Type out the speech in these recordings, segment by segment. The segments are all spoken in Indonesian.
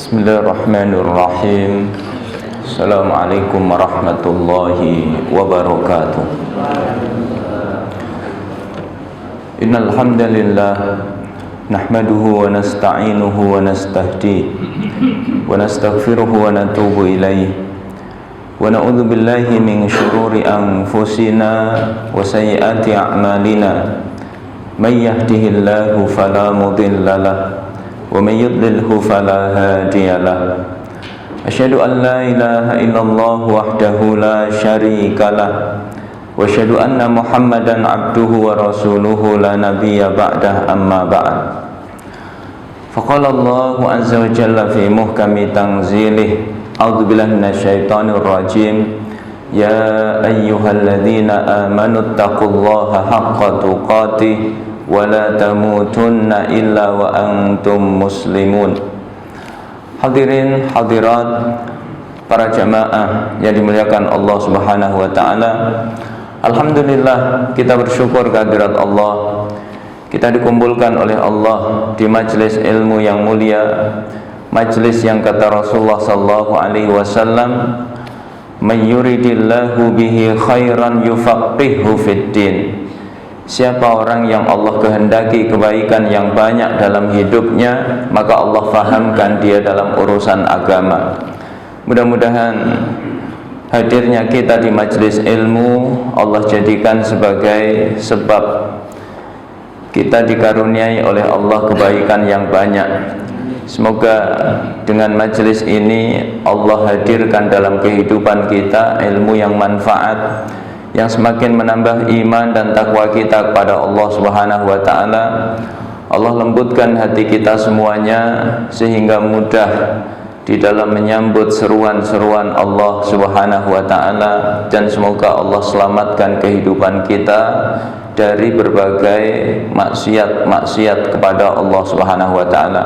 Bismillahirrahmanirrahim. Assalamualaikum warahmatullahi wabarakatuh. Innal hamdalillah nahmaduhu wa nasta'inuhu wa nastahdihi wa nastaghfiruhu wa natubu ilaihi wa na'udzu billahi min syururi anfusina wa sayyiati a'malina. May yahdihillahu fala mudilla lahu wa may yudlilhu fala hadiya lahu. Asyhadu an la ilaha illallah wahdahu la syarika lah wa asyhadu anna Muhammadan abduhu wa rasuluhu la nabiyya ba'dah, amma ba'd. Faqala Allahu azza wa jalla fi muhkami tanzilih, a'udzu billahi minasyaitonir rajim. Ya ayyuhalladzina amanu taqullaha haqqa tuqatih wa la tamutunna illa wa antum muslimun. Hadirin hadirat para jamaah yang dimuliakan Allah Subhanahu wa taala. Alhamdulillah, kita bersyukur kehadirat Allah. Kita dikumpulkan oleh Allah di majelis ilmu yang mulia, majelis yang kata Rasulullah sallallahu alaihi wasallam, "May yuridillahu bihi khairan yufaqqihhu fid-din." Siapa orang yang Allah kehendaki kebaikan yang banyak dalam hidupnya, maka Allah fahamkan dia dalam urusan agama. Mudah-mudahan hadirnya kita di majelis ilmu Allah jadikan sebagai sebab kita dikaruniai oleh Allah kebaikan yang banyak. Semoga dengan majelis ini Allah hadirkan dalam kehidupan kita ilmu yang manfaat, yang semakin menambah iman dan takwa kita kepada Allah Subhanahu wa taala. Allah lembutkan hati kita semuanya sehingga mudah di dalam menyambut seruan-seruan Allah Subhanahu wa taala, dan semoga Allah selamatkan kehidupan kita dari berbagai maksiat-maksiat kepada Allah Subhanahu wa taala.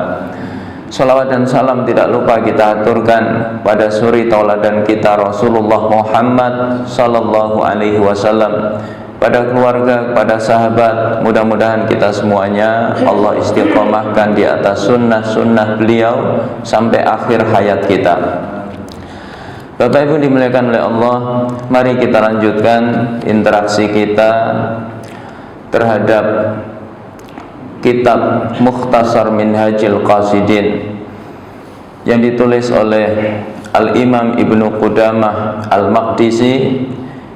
Salawat dan salam tidak lupa kita aturkan pada suri tauladan kita Rasulullah Muhammad sallallahu alaihi wasallam, pada keluarga, pada sahabat. Mudah-mudahan kita semuanya Allah istiqomahkan di atas sunnah-sunnah beliau sampai akhir hayat kita. Bapak Ibu dimuliakan oleh Allah, mari kita lanjutkan interaksi kita terhadap kitab Mukhtasar Minhajil Qasidin yang ditulis oleh Al-Imam Ibnu Qudamah Al-Maqdisi.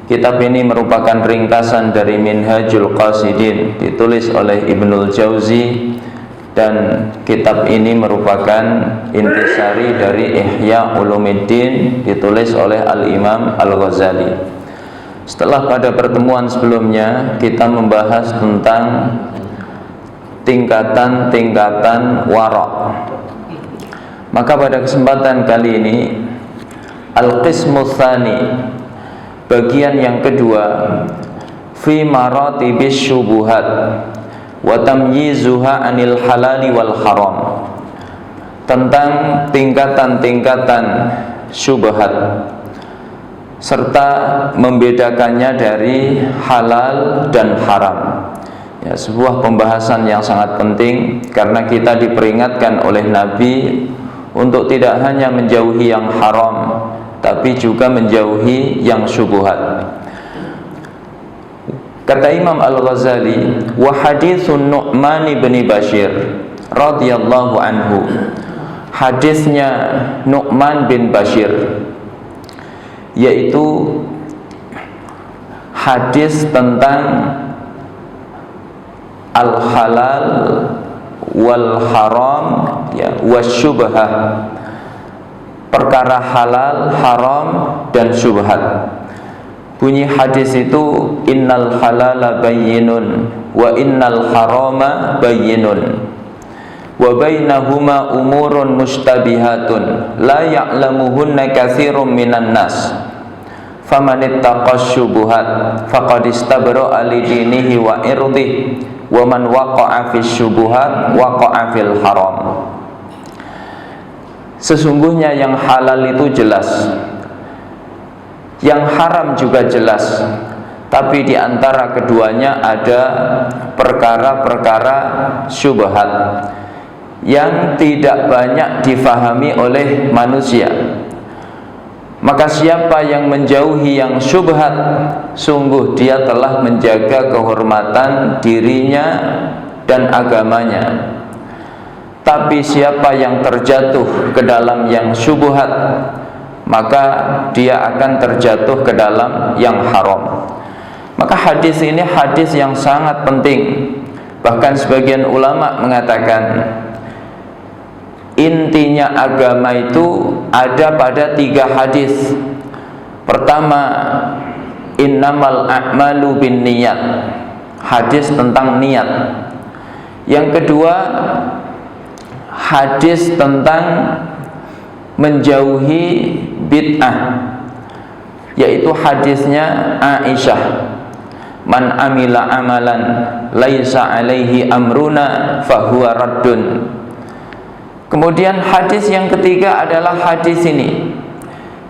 Kitab ini merupakan ringkasan dari Minhajul Qasidin, ditulis oleh Ibnul Jauzi, dan kitab ini merupakan intisari dari Ihya Ulumuddin, ditulis oleh Al-Imam Al-Ghazali. Setelah pada pertemuan sebelumnya kita membahas tentang tingkatan-tingkatan wara', maka pada kesempatan kali ini Al-Qismu Tsani, bagian yang kedua, fi maratibis syubuhat wa tamyizuha anil halali wal haram, tentang tingkatan-tingkatan syubhat serta membedakannya dari halal dan haram. Ya, sebuah pembahasan yang sangat penting karena kita diperingatkan oleh Nabi untuk tidak hanya menjauhi yang haram, tapi juga menjauhi yang syubhat. Kata Imam Al-Ghazali, wa haditsun Nu'man bin Bashir radhiyallahu anhu, hadisnya Nu'man bin Bashir, yaitu hadis tentang al-halal wal haram, ya, wasyubhah, perkara halal, haram dan syubhat. Bunyi hadis itu, innal halala bayyinun wa innal harama bayyinun wa bainahuma umurun mustabihatun la ya'lamuhunna katsirun minan nas faman ittaqash syubuhat faqad istabra'a li dinihi wa irdihi wa man waqa'a fis syubuhat waqa'a fil haram. Sesungguhnya yang halal itu jelas, yang haram juga jelas, tapi di antara keduanya ada perkara-perkara syubhat yang tidak banyak difahami oleh manusia. Maka siapa yang menjauhi yang syubhat, sungguh dia telah menjaga kehormatan dirinya dan agamanya. Tapi siapa yang terjatuh ke dalam yang syubhat, maka dia akan terjatuh ke dalam yang haram. Maka hadis ini hadis yang sangat penting. Bahkan sebagian ulama mengatakan intinya agama itu ada pada 3 hadis. Pertama, innamal a'malu binniyat, hadis tentang niat. Yang kedua, hadis tentang menjauhi bid'ah, yaitu hadisnya Aisyah, man amila amalan laisa alaihi amruna fahuwa raddun. Kemudian hadis yang ketiga adalah hadis ini,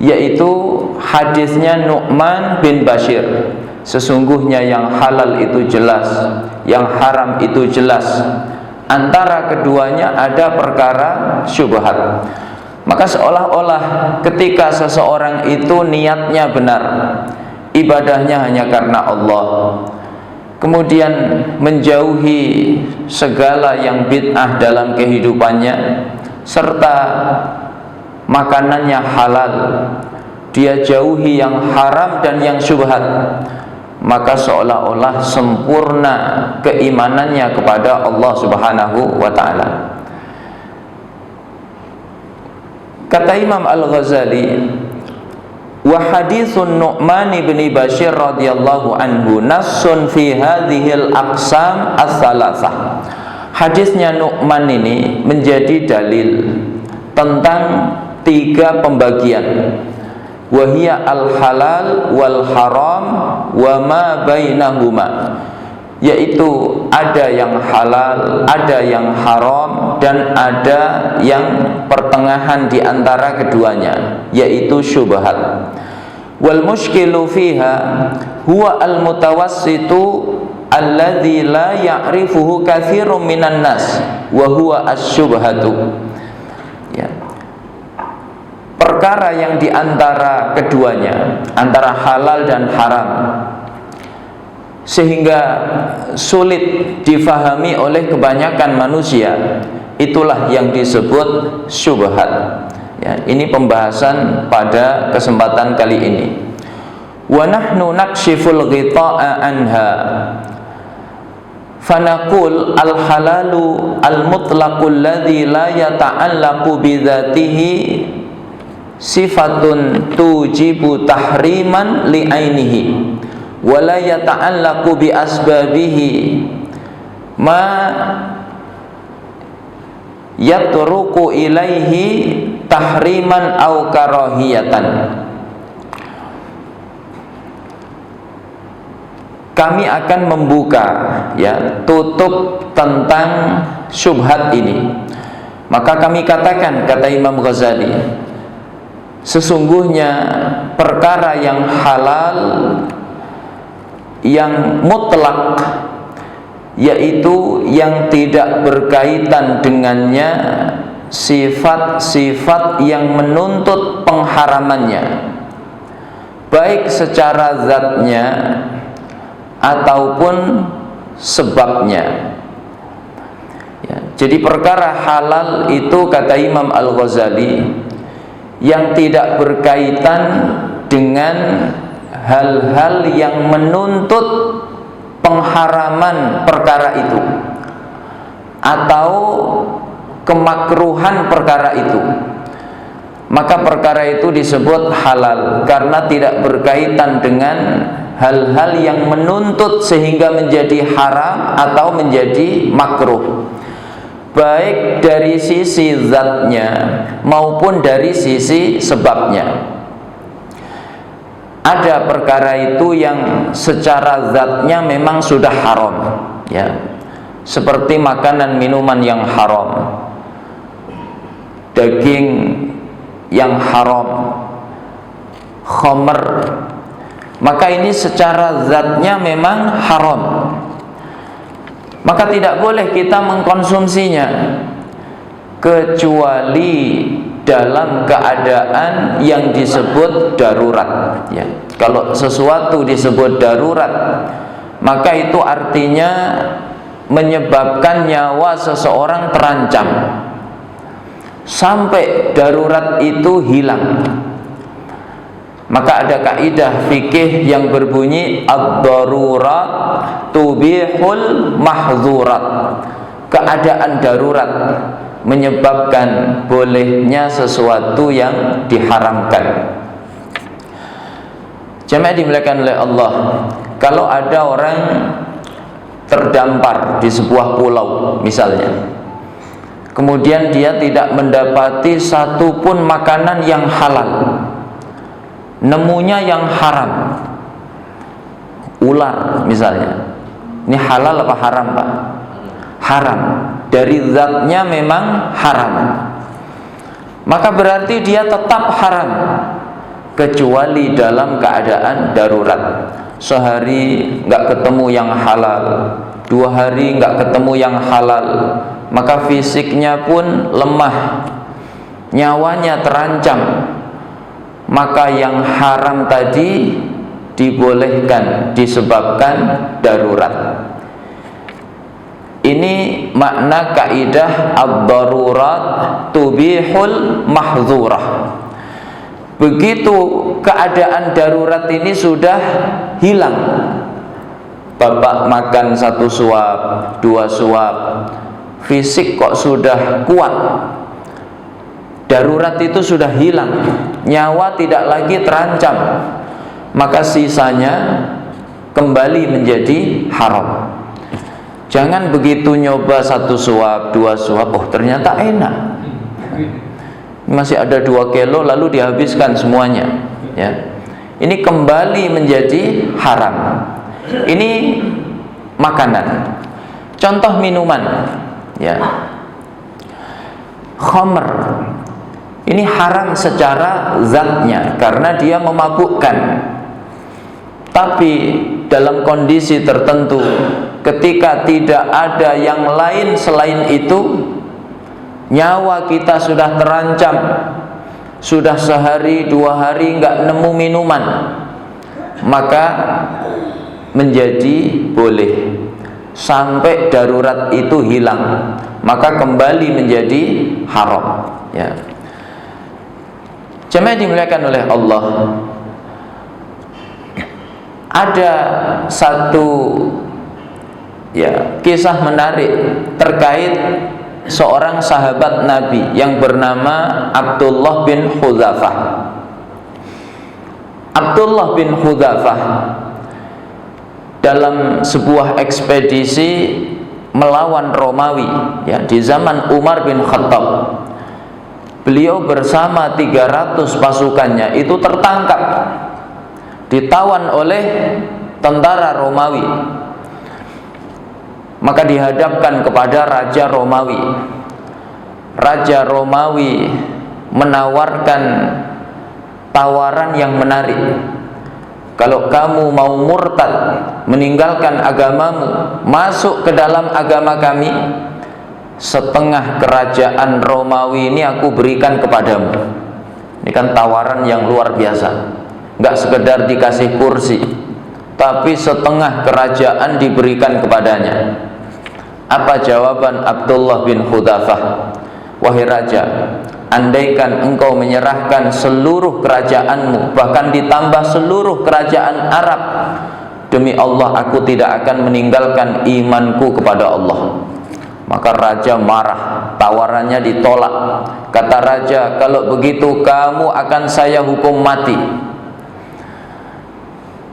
yaitu hadisnya Nu'man bin Bashir, sesungguhnya yang halal itu jelas, yang haram itu jelas, antara keduanya ada perkara syubhat. Maka seolah-olah ketika seseorang itu niatnya benar, ibadahnya hanya karena Allah, kemudian menjauhi segala yang bid'ah dalam kehidupannya, serta makanannya halal, dia jauhi yang haram dan yang syubhat, maka seolah-olah sempurna keimanannya kepada Allah Subhanahu wa ta'ala. Kata Imam Al-Ghazali, wa haditsun Nu'man bin Bashir radhiyallahu anhu nassun fi hadhil aqsam as-salasah. Hadisnya Nu'man ini menjadi dalil tentang 3 pembagian, wahia al-halal wal haram wa ma bainahuma, yaitu ada yang halal, ada yang haram, dan ada yang pertengahan di antara keduanya, yaitu syubhat. Wal mushkilu fiha huwa al mutawassitu alladzi la ya'rifuhu katsirun minan nas wa huwa asy-syubhatu. Ya. Perkara yang di antara keduanya, antara halal dan haram, sehingga sulit difahami oleh kebanyakan manusia, itulah yang disebut syubhat. Ya, ini pembahasan pada kesempatan kali ini. Wa nahnu nakshiful ghita'a anha fanaqul al-halalu al-mutlaqul ladzi la yata'allaqu bi dzatihi sifatun tujibu tahriman li ainihi wa la yata'allaqu bi asbabihi ma yatruku ilaihi tahriman au karahiyatan. Kami akan membuka, ya, tutup tentang syubhat ini. Maka kami katakan, kata Imam Ghazali, sesungguhnya perkara yang halal, yang mutlak, yaitu yang tidak berkaitan dengannya sifat-sifat yang menuntut pengharamannya, baik secara zatnya ataupun sebabnya. Ya, jadi perkara halal itu, kata Imam Al-Ghazali, yang tidak berkaitan dengan hal-hal yang menuntut pengharaman perkara itu atau kemakruhan perkara itu, maka perkara itu disebut halal karena tidak berkaitan dengan hal-hal yang menuntut sehingga menjadi haram atau menjadi makruh, baik dari sisi zatnya maupun dari sisi sebabnya. Ada perkara itu yang secara zatnya memang sudah haram, ya, seperti makanan minuman yang haram, daging yang haram, khamr, maka ini secara zatnya memang haram, maka tidak boleh kita mengkonsumsinya. kecuali dalam keadaan yang disebut darurat, ya. Kalau sesuatu disebut darurat, maka itu artinya menyebabkan nyawa seseorang terancam sampai darurat itu hilang. Maka ada kaidah fikih yang berbunyi ad-darurat tubihul mahzurat. Keadaan darurat menyebabkan bolehnya sesuatu yang diharamkan. Jemaah dimuliakan oleh Allah, kalau ada orang terdampar di sebuah pulau misalnya, kemudian dia tidak mendapati satupun makanan yang halal, nemunya yang haram, ular misalnya, ini halal apa haram Pak? Haram, dari zatnya memang haram, maka berarti dia tetap haram kecuali dalam keadaan darurat. Sehari nggak ketemu yang halal, 2 hari nggak ketemu yang halal, maka fisiknya pun lemah, nyawanya terancam, maka yang haram tadi dibolehkan disebabkan darurat. Ini makna kaidah ad-darurat tubihul mahdzurah. Begitu keadaan darurat ini sudah hilang, Bapak makan 1 suap, 2 suap, fisik kok sudah kuat, darurat itu sudah hilang, nyawa tidak lagi terancam, maka sisanya kembali menjadi haram. Jangan begitu nyoba 1 suap, 2 suap, oh ternyata enak, masih ada 2 kilo lalu dihabiskan semuanya, ya. Ini kembali menjadi haram. Ini makanan. Contoh minuman, ya. Khamr ini haram secara zatnya karena dia memabukkan. Tapi dalam kondisi tertentu, ketika tidak ada yang lain selain itu, nyawa kita sudah terancam, sudah sehari 2 hari nggak nemu minuman, maka menjadi boleh sampai darurat itu hilang, maka kembali menjadi haram, ya. Jemaah dimuliakan oleh Allah, ada satu, ya, kisah menarik terkait seorang sahabat Nabi yang bernama Abdullah bin Hudzafah. Abdullah bin Hudzafah dalam sebuah ekspedisi melawan Romawi, ya, di zaman Umar bin Khattab. Beliau bersama 300 pasukannya itu tertangkap, ditawan oleh tentara Romawi. Maka dihadapkan kepada Raja Romawi. Raja Romawi menawarkan tawaran yang menarik. Kalau kamu mau murtad, meninggalkan agamamu, masuk ke dalam agama kami, setengah kerajaan Romawi ini aku berikan kepadamu. Ini kan tawaran yang luar biasa. Nggak sekedar dikasih kursi, tapi setengah kerajaan diberikan kepadanya. Apa jawaban Abdullah bin Hudzafah? Wahai raja, andaikan engkau menyerahkan seluruh kerajaanmu, bahkan ditambah seluruh kerajaan Arab, demi Allah aku tidak akan meninggalkan imanku kepada Allah. Maka raja marah, tawarannya ditolak. Kata raja, kalau begitu kamu akan saya hukum mati.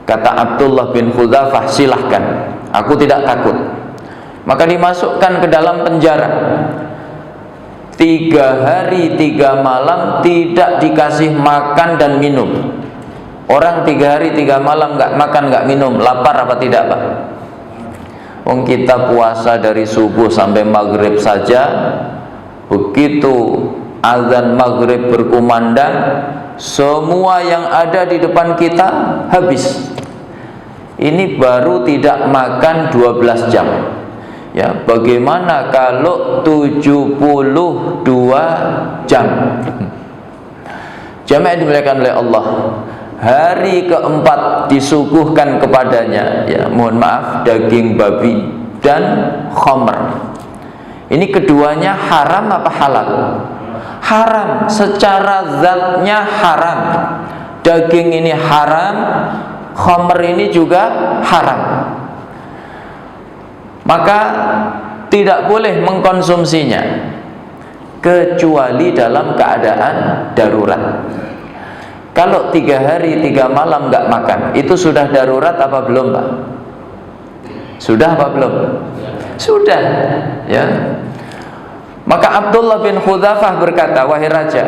Kata Abdullah bin Hudzafah, silahkan, aku tidak takut. Maka dimasukkan ke dalam penjara. 3 hari 3 malam tidak dikasih makan dan minum. Orang 3 hari 3 malam nggak makan nggak minum, lapar apa tidak Pak? Wong kita puasa dari subuh sampai maghrib saja, begitu azan maghrib berkumandang, semua yang ada di depan kita habis. Ini baru tidak makan 12 jam. Ya, bagaimana kalau 72 jam? Jamaah dimuliakan oleh Allah, hari keempat disuguhkan kepadanya, ya, mohon maaf, daging babi dan khamr. Ini keduanya haram apa halal? Haram, secara zatnya haram. Daging ini haram, khamr ini juga haram. Maka tidak boleh mengkonsumsinya kecuali dalam keadaan darurat. Kalau 3 hari 3 malam nggak makan, itu sudah darurat apa belum, Pak? Sudah apa belum? Sudah, ya. Maka Abdullah bin Khudzafah berkata, wahai raja,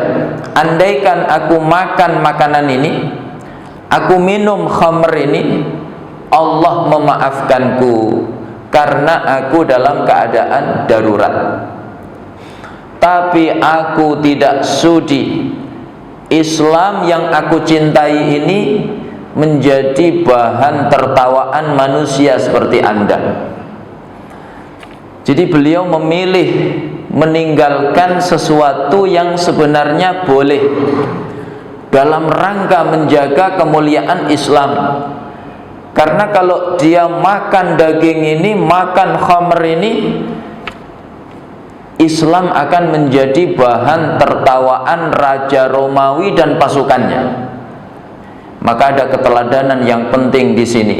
andaikan aku makan makanan ini, aku minum khamr ini, Allah memaafkanku karena aku dalam keadaan darurat. Tapi aku tidak sudi Islam yang aku cintai ini menjadi bahan tertawaan manusia seperti Anda. Jadi beliau memilih meninggalkan sesuatu yang sebenarnya boleh dalam rangka menjaga kemuliaan Islam. Karena kalau dia makan daging ini, makan khamr ini, Islam akan menjadi bahan tertawaan Raja Romawi dan pasukannya. Maka ada keteladanan yang penting di sini.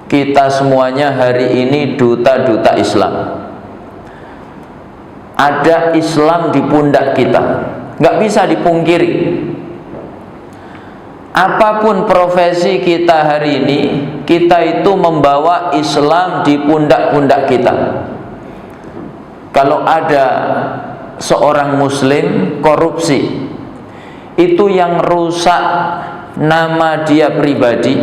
Kita semuanya hari ini duta-duta Islam. Ada Islam di pundak kita, nggak bisa dipungkiri. Apapun profesi kita hari ini, kita itu membawa Islam di pundak-pundak kita. Kalau ada seorang muslim korupsi, itu yang rusak nama dia pribadi,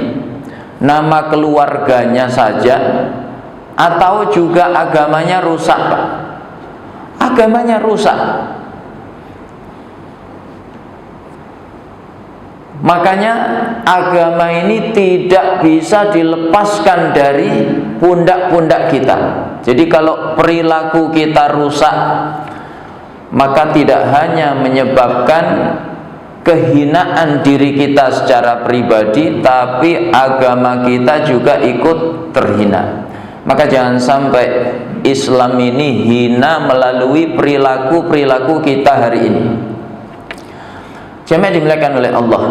nama keluarganya saja, atau juga agamanya rusak, Pak. Agamanya rusak. Makanya agama ini tidak bisa dilepaskan dari pundak-pundak kita. Jadi kalau perilaku kita rusak, maka tidak hanya menyebabkan kehinaan diri kita secara pribadi, tapi agama kita juga ikut terhina. Maka jangan sampai Islam ini hina melalui perilaku-perilaku kita hari ini. Jamaah dimuliakan oleh Allah.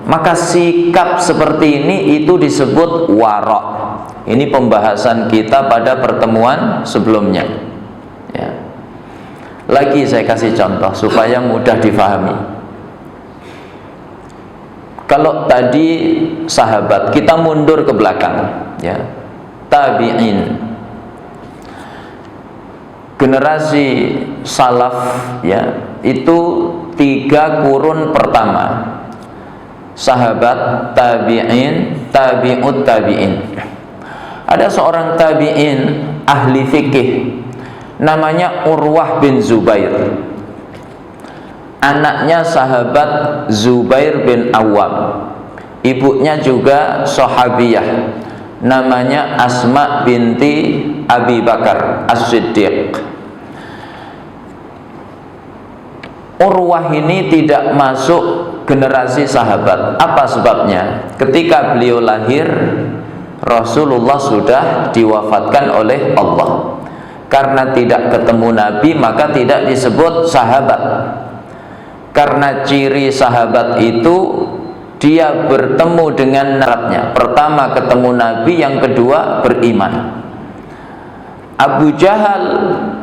Maka sikap seperti ini itu disebut wara'. Ini pembahasan kita pada pertemuan sebelumnya, ya. Lagi saya kasih contoh supaya mudah difahami. Kalau tadi sahabat, kita mundur ke belakang, ya. Tabi'in, generasi salaf, ya, itu 3 kurun pertama. Sahabat, tabi'in, tabi'ut tabi'in. Ada seorang tabi'in ahli fikih, namanya Urwah bin Zubair. Anaknya sahabat Zubair bin Awam. Ibunya juga sahabiyah, namanya Asma binti Abi Bakar As-Siddiq. Urwah ini tidak masuk generasi sahabat. Apa sebabnya? Ketika beliau lahir, Rasulullah sudah diwafatkan oleh Allah. Karena tidak ketemu Nabi, maka tidak disebut sahabat. Karena ciri sahabat itu dia bertemu dengan syaratnya. Pertama ketemu Nabi, yang kedua beriman. Abu Jahal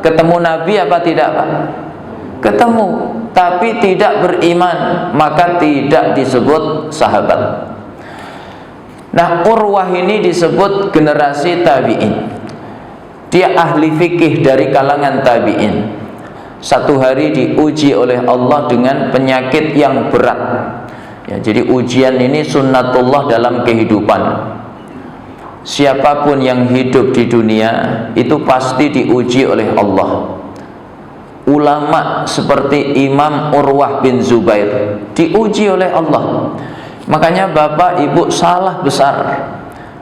ketemu Nabi apa tidak, Pak? Ketemu, tapi tidak beriman, maka tidak disebut sahabat. Nah, Urwah ini disebut generasi tabi'in. Dia ahli fikih dari kalangan tabi'in. Satu hari diuji oleh Allah dengan penyakit yang berat, ya. Jadi ujian ini sunnatullah dalam kehidupan. Siapapun yang hidup di dunia itu pasti diuji oleh Allah. Ulama seperti Imam Urwah bin Zubair diuji oleh Allah. Makanya bapak ibu salah besar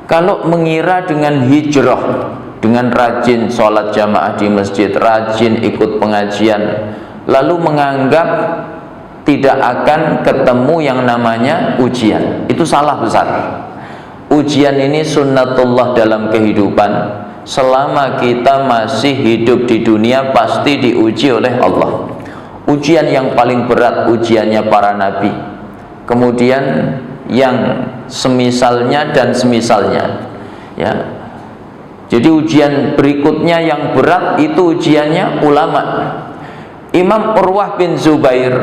kalau mengira dengan hijrah dengan rajin sholat jamaah di masjid, rajin ikut pengajian, lalu menganggap tidak akan ketemu yang namanya ujian. Itu salah besar. Ujian ini sunnatullah dalam kehidupan. Selama kita masih hidup di dunia pasti diuji oleh Allah. Ujian yang paling berat ujiannya para nabi, kemudian yang semisalnya dan semisalnya, ya. Jadi ujian berikutnya yang berat itu ujiannya ulama. Imam Urwah bin Zubair,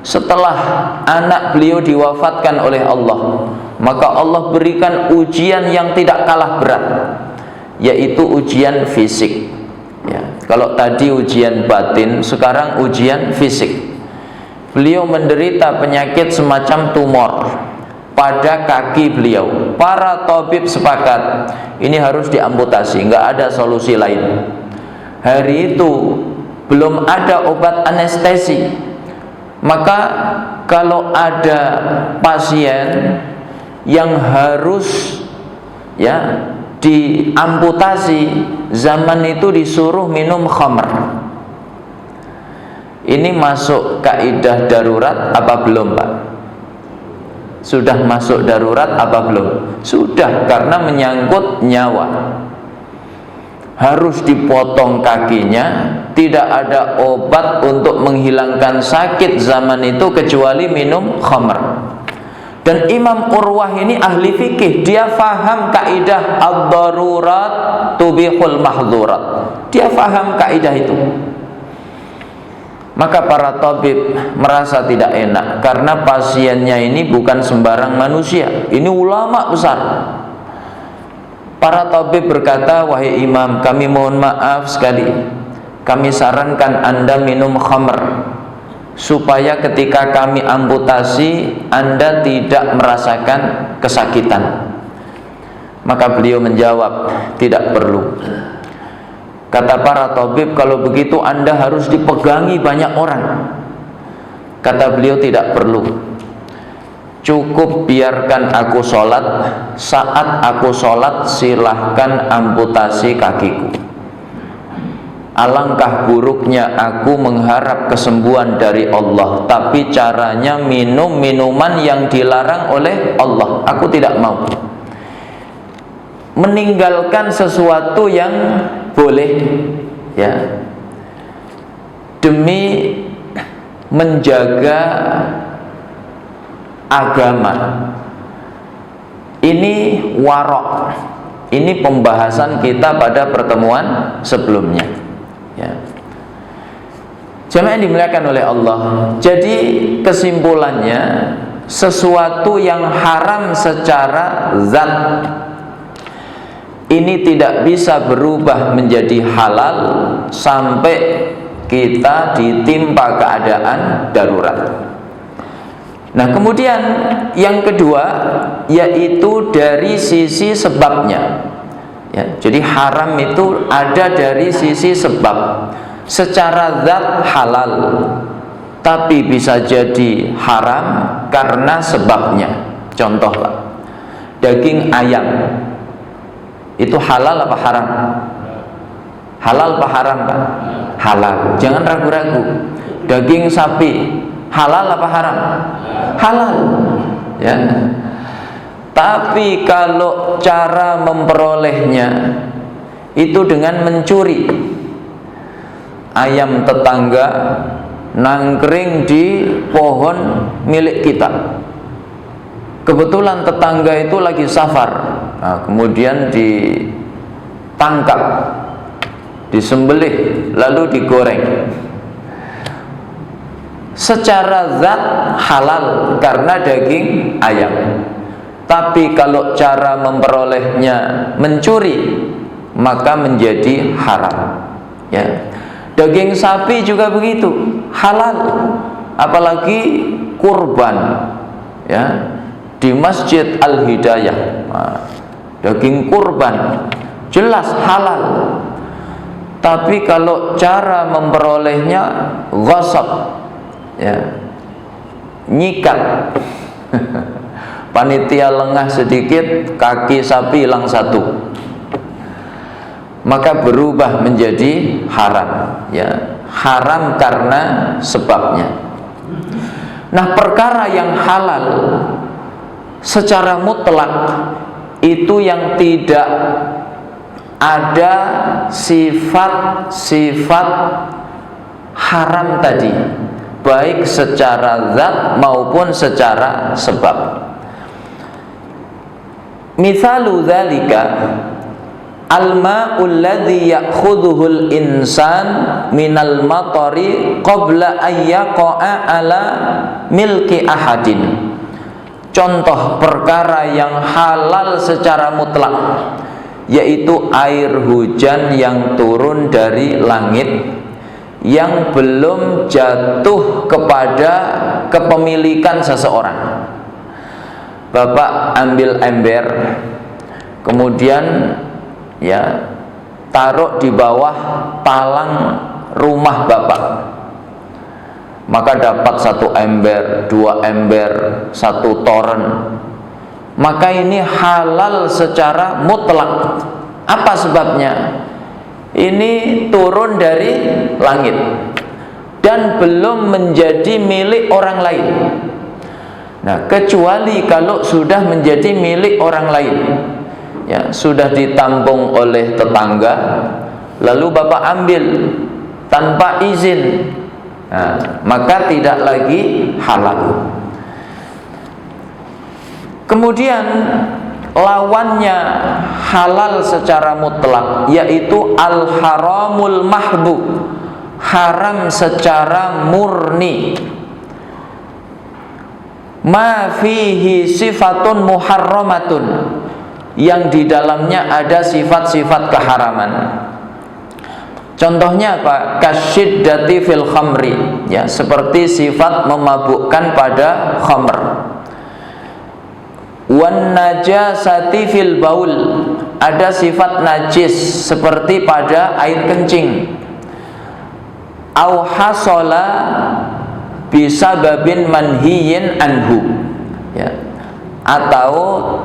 setelah anak beliau diwafatkan oleh Allah, maka Allah berikan ujian yang tidak kalah berat, yaitu ujian fisik, ya. Kalau tadi ujian batin, sekarang ujian fisik. Beliau menderita penyakit semacam tumor pada kaki beliau. Para tabib sepakat ini harus diamputasi, nggak ada solusi lain. Hari itu belum ada obat anestesi. Maka kalau ada pasien yang harus, ya, diamputasi, zaman itu disuruh minum khamr. Ini masuk kaidah darurat apa belum, Pak? Sudah masuk darurat apa belum? Sudah, karena menyangkut nyawa. Harus dipotong kakinya, tidak ada obat untuk menghilangkan sakit zaman itu kecuali minum khamr. Dan Imam Urwah ini ahli fikih, dia faham kaidah ad-darurat tubihul mahdzurat. Dia faham kaidah itu. Maka para tabib merasa tidak enak karena pasiennya ini bukan sembarang manusia, ini ulama besar. Para tabib berkata, wahai imam, kami mohon maaf sekali, kami sarankan Anda minum khamr supaya ketika kami amputasi Anda tidak merasakan kesakitan. Maka beliau menjawab, tidak perlu. Kata para tabib, kalau begitu Anda harus dipegangi banyak orang. Kata beliau, tidak perlu, cukup biarkan aku sholat. Saat aku sholat silahkan amputasi kakiku. Alangkah buruknya aku mengharap kesembuhan dari Allah, tapi caranya minum minuman yang dilarang oleh Allah. Aku tidak mau meninggalkan sesuatu yang boleh, ya, demi menjaga agama. Ini warok. Ini pembahasan kita pada pertemuan sebelumnya, ya. Jemaah yang dimuliakan oleh Allah. Jadi kesimpulannya, sesuatu yang haram secara zat ini tidak bisa berubah menjadi halal sampai kita ditimpa keadaan darurat. Nah, kemudian yang kedua yaitu dari sisi sebabnya, ya. Jadi haram itu ada dari sisi sebab. Secara zat halal, tapi bisa jadi haram karena sebabnya. Contoh, Pak, daging ayam itu halal apa haram? Halal apa haram, Pak? Halal, jangan ragu-ragu. Daging sapi halal apa haram? Halal, ya. Tapi kalau cara memperolehnya itu dengan mencuri. Ayam tetangga nangkring di pohon milik kita. Kebetulan tetangga itu lagi safar. Nah, kemudian ditangkap, disembelih, lalu digoreng. Secara zat halal karena daging ayam. Tapi kalau cara memperolehnya mencuri, maka menjadi haram, ya. Daging sapi juga begitu, halal, apalagi kurban, ya, di Masjid Al-Hidayah. Nah, daging kurban jelas halal. Tapi kalau cara memperolehnya ghasab, ya, nyikat. Panitia lengah sedikit, kaki sapi hilang satu. maka berubah menjadi haram, ya. Haram karena sebabnya. Nah, perkara yang halal secara mutlak itu yang tidak ada sifat-sifat haram tadi, baik secara zat maupun secara sebab. Mithalu dzalika al-ma'ul ladzi ya'khudhuhul insan minal matari qabla ayyaqa'a ala milki ahadin. Contoh perkara yang halal secara mutlak, yaitu air hujan yang turun dari langit yang belum jatuh kepada kepemilikan seseorang. Bapak ambil ember, kemudian ya taruh di bawah palang rumah Bapak, maka dapat 1 ember, 2 ember, 1 toren. Maka ini halal secara mutlak. Apa sebabnya? Ini turun dari langit dan belum menjadi milik orang lain. Nah, kecuali kalau sudah menjadi milik orang lain, ya, sudah ditampung oleh tetangga, lalu Bapak ambil tanpa izin, nah, maka tidak lagi halal. Kemudian lawannya halal secara mutlak, yaitu al-haramul mahbub, haram secara murni. Ma fihi sifatun muharramatun, yang di dalamnya ada sifat-sifat keharaman. Contohnya apa? Kasyiddati fil khamri, ya, seperti sifat memabukkan pada khamr. Wan najasati fil baul, ada sifat najis seperti pada air kencing. Au hasala bisababin manhiyin anhu, ya, atau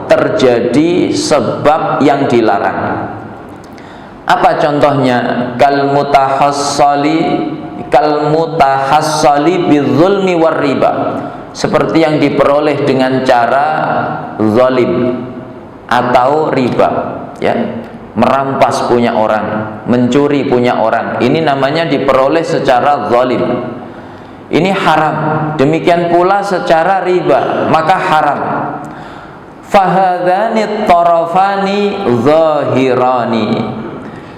terjadi sebab yang dilarang. Apa contohnya? Kal mutahassali bidzulmi war riba, seperti yang diperoleh dengan cara zalim atau riba, ya, merampas punya orang, mencuri punya orang. Ini namanya diperoleh secara zalim. Ini haram. Demikian pula secara riba, maka haram. Fahadhani tarafani zahirani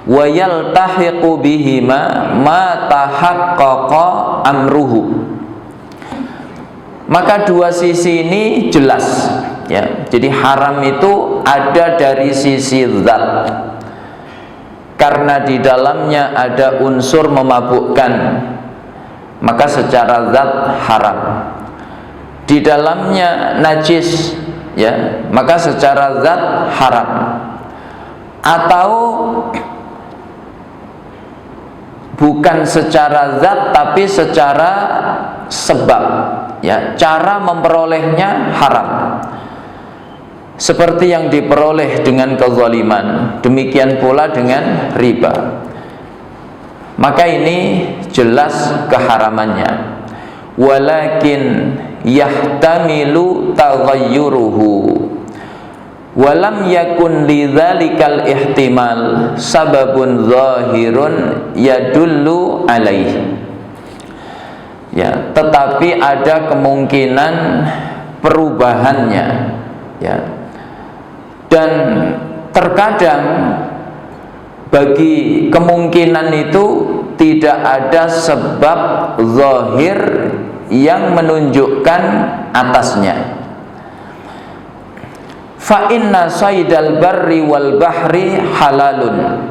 wa yaltahiqu bihima ma tahaqqaqa amruhu. Maka dua sisi ini jelas, ya. Jadi haram itu ada dari sisi zat, karena di dalamnya ada unsur memabukkan, maka secara zat haram. Di dalamnya najis, ya, maka secara zat haram. Atau bukan secara zat tapi secara sebab, ya, cara memperolehnya haram. Seperti yang diperoleh dengan kezaliman, demikian pula dengan riba. Maka ini jelas keharamannya. Walakin yahtamilu taghayyuruhu walam yakun lidzalikal ihtimal sababun zahirun yadullu alaihi, ya, tetapi ada kemungkinan perubahannya, ya. Dan terkadang bagi kemungkinan itu tidak ada sebab zahir yang menunjukkan atasnya. Fa inna saydal barri wal bahri halalun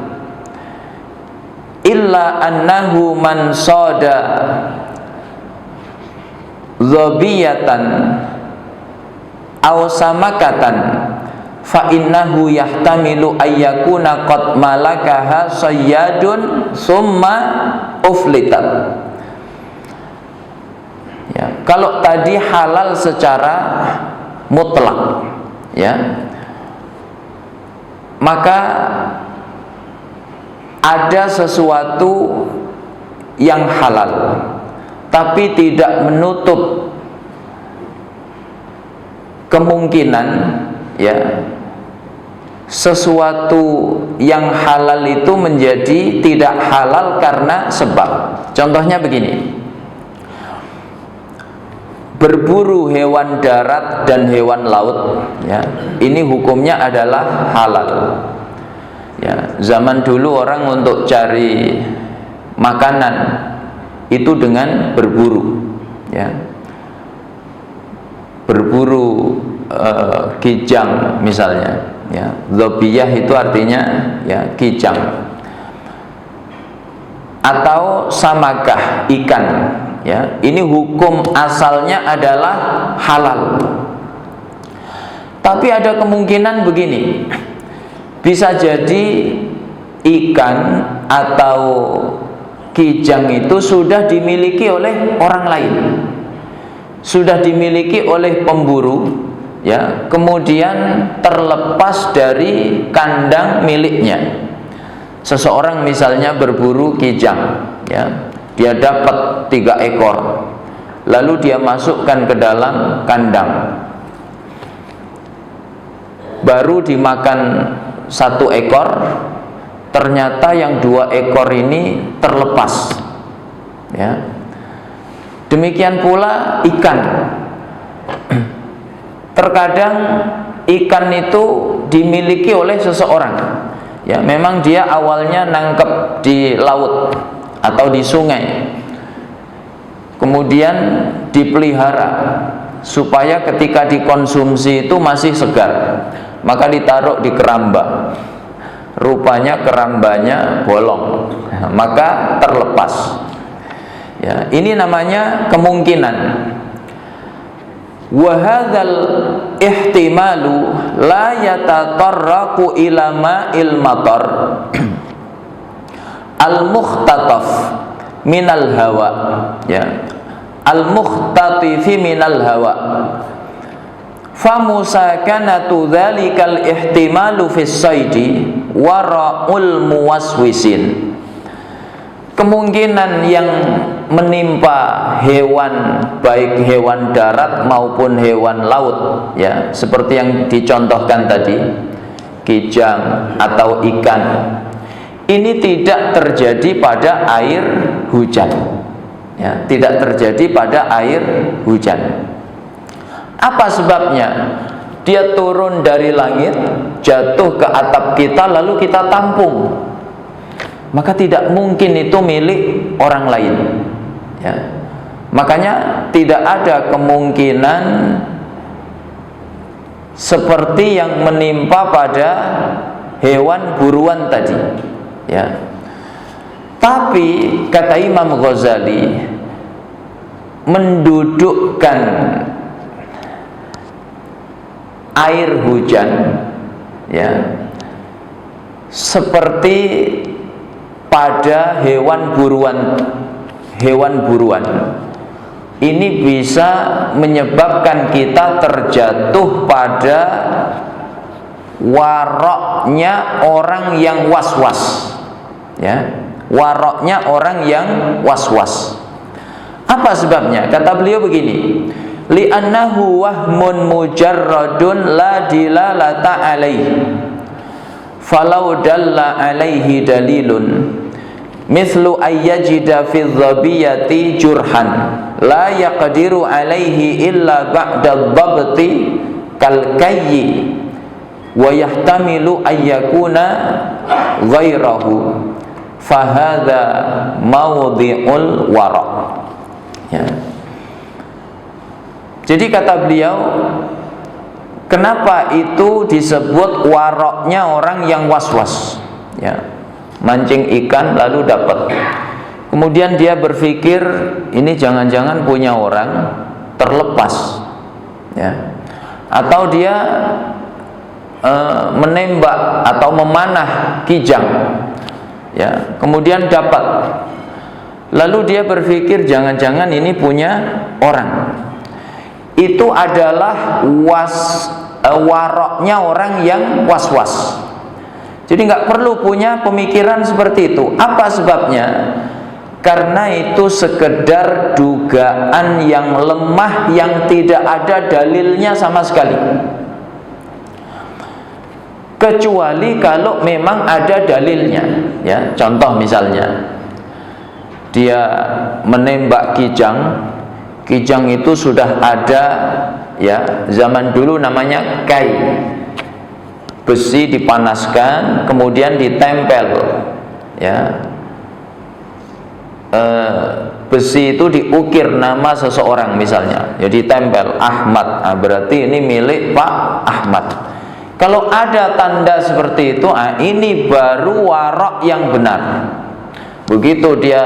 illa annahu man sada zabiyatan aw samakatan fa innahu yahtamilu ayyakuna qad malakaha sayyadun summa uflitat. Ya, kalau tadi halal secara mutlak, ya, maka ada sesuatu yang halal tapi tidak menutup kemungkinan ya sesuatu yang halal itu menjadi tidak halal karena sebab. Contohnya begini, berburu hewan darat dan hewan laut ya, ini hukumnya adalah halal ya. Zaman dulu orang untuk cari makanan itu dengan berburu ya, berburu kijang misalnya ya. Dzobiyah itu artinya ya kijang, atau samakah, ikan ya. Ini hukum asalnya adalah halal. Tapi ada kemungkinan begini, bisa jadi ikan atau kijang itu sudah dimiliki oleh orang lain, sudah dimiliki oleh pemburu ya, kemudian terlepas dari kandang miliknya. Seseorang misalnya berburu kijang ya, dia dapat 3 ekor, lalu dia masukkan ke dalam kandang, baru dimakan 1 ekor, ternyata yang 2 ekor ini terlepas ya. Demikian pula ikan. Terkadang ikan itu dimiliki oleh seseorang ya, memang dia awalnya nangkep di laut atau di sungai, kemudian dipelihara supaya ketika dikonsumsi itu masih segar, maka ditaruh di keramba. Rupanya kerambanya bolong, maka terlepas ya. Ini namanya kemungkinan. Wa hadzal ihtimalu la yatatarraqu ila ma'il matar al-mukhtataf minal hawa ya, al-mukhtatifi minal hawa. Famusakanatu dzalikal ihtimalu fis saidi wara'ul muwaswisin. Kemungkinan yang menimpa hewan, baik hewan darat maupun hewan laut ya, seperti yang dicontohkan tadi, kijang atau ikan, ini tidak terjadi pada air hujan ya, tidak terjadi pada air hujan. Apa sebabnya? Dia turun dari langit, jatuh ke atap kita, lalu kita tampung, maka tidak mungkin itu milik orang lain ya. Makanya tidak ada kemungkinan seperti yang menimpa pada hewan buruan tadi ya. Tapi kata Imam Ghazali, mendudukkan air hujan ya seperti pada hewan buruan ini bisa menyebabkan kita terjatuh pada waroknya orang yang was-was ya, waroknya orang yang was-was. Apa sebabnya? Kata beliau begini, li'annahu wahmun mujarradun la dilalata alaihi falau dalla alaihi dalilun mithlu ayyajida fi dhabiyati jurhan la yaqdiru alaihi illa ba'da dhabti kal kayyi wa yahtamilu ayyakuna ghairahu fahadha mawdi'ul wara ya. Jadi kata beliau, kenapa itu disebut waroknya orang yang was-was ya, mancing ikan lalu dapat, kemudian dia berpikir ini jangan-jangan punya orang, terlepas ya, atau dia menembak atau memanah kijang ya, kemudian dapat, lalu dia berpikir jangan-jangan ini punya orang. Itu adalah waroknya orang yang was-was. Jadi nggak perlu punya pemikiran seperti itu. Apa sebabnya? Karena itu sekedar dugaan yang lemah, yang tidak ada dalilnya sama sekali. Kecuali kalau memang ada dalilnya, ya. Contoh misalnya, dia menembak kijang. Kijang itu sudah ada, ya, zaman dulu namanya kai. Besi dipanaskan, kemudian ditempel, ya. Besi itu diukir nama seseorang misalnya, jadi tempel Ahmad, berarti ini milik Pak Ahmad. Kalau ada tanda seperti itu, ini baru warok yang benar. Begitu dia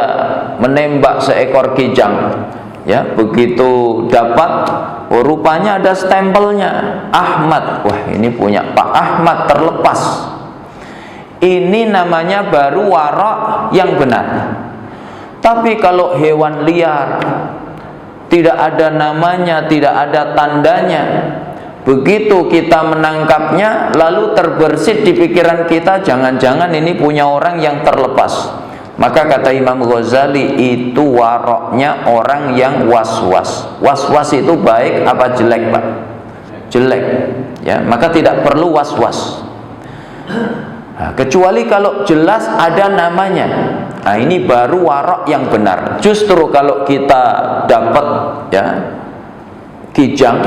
menembak seekor kijang, ya, begitu dapat, rupanya ada stempelnya Ahmad. Wah, ini punya Pak Ahmad, terlepas. Ini namanya baru warok yang benar. Tapi kalau hewan liar, tidak ada namanya, tidak ada tandanya, begitu kita menangkapnya, lalu terbersit di pikiran kita, jangan-jangan ini punya orang yang terlepas. Maka kata Imam Ghazali, itu waroknya orang yang was-was. Was-was itu baik apa jelek, Pak? Jelek, ya. Maka tidak perlu was-was. Nah, kecuali kalau jelas ada namanya. Nah, ini baru warok yang benar. Justru kalau kita dapat, ya, kijang,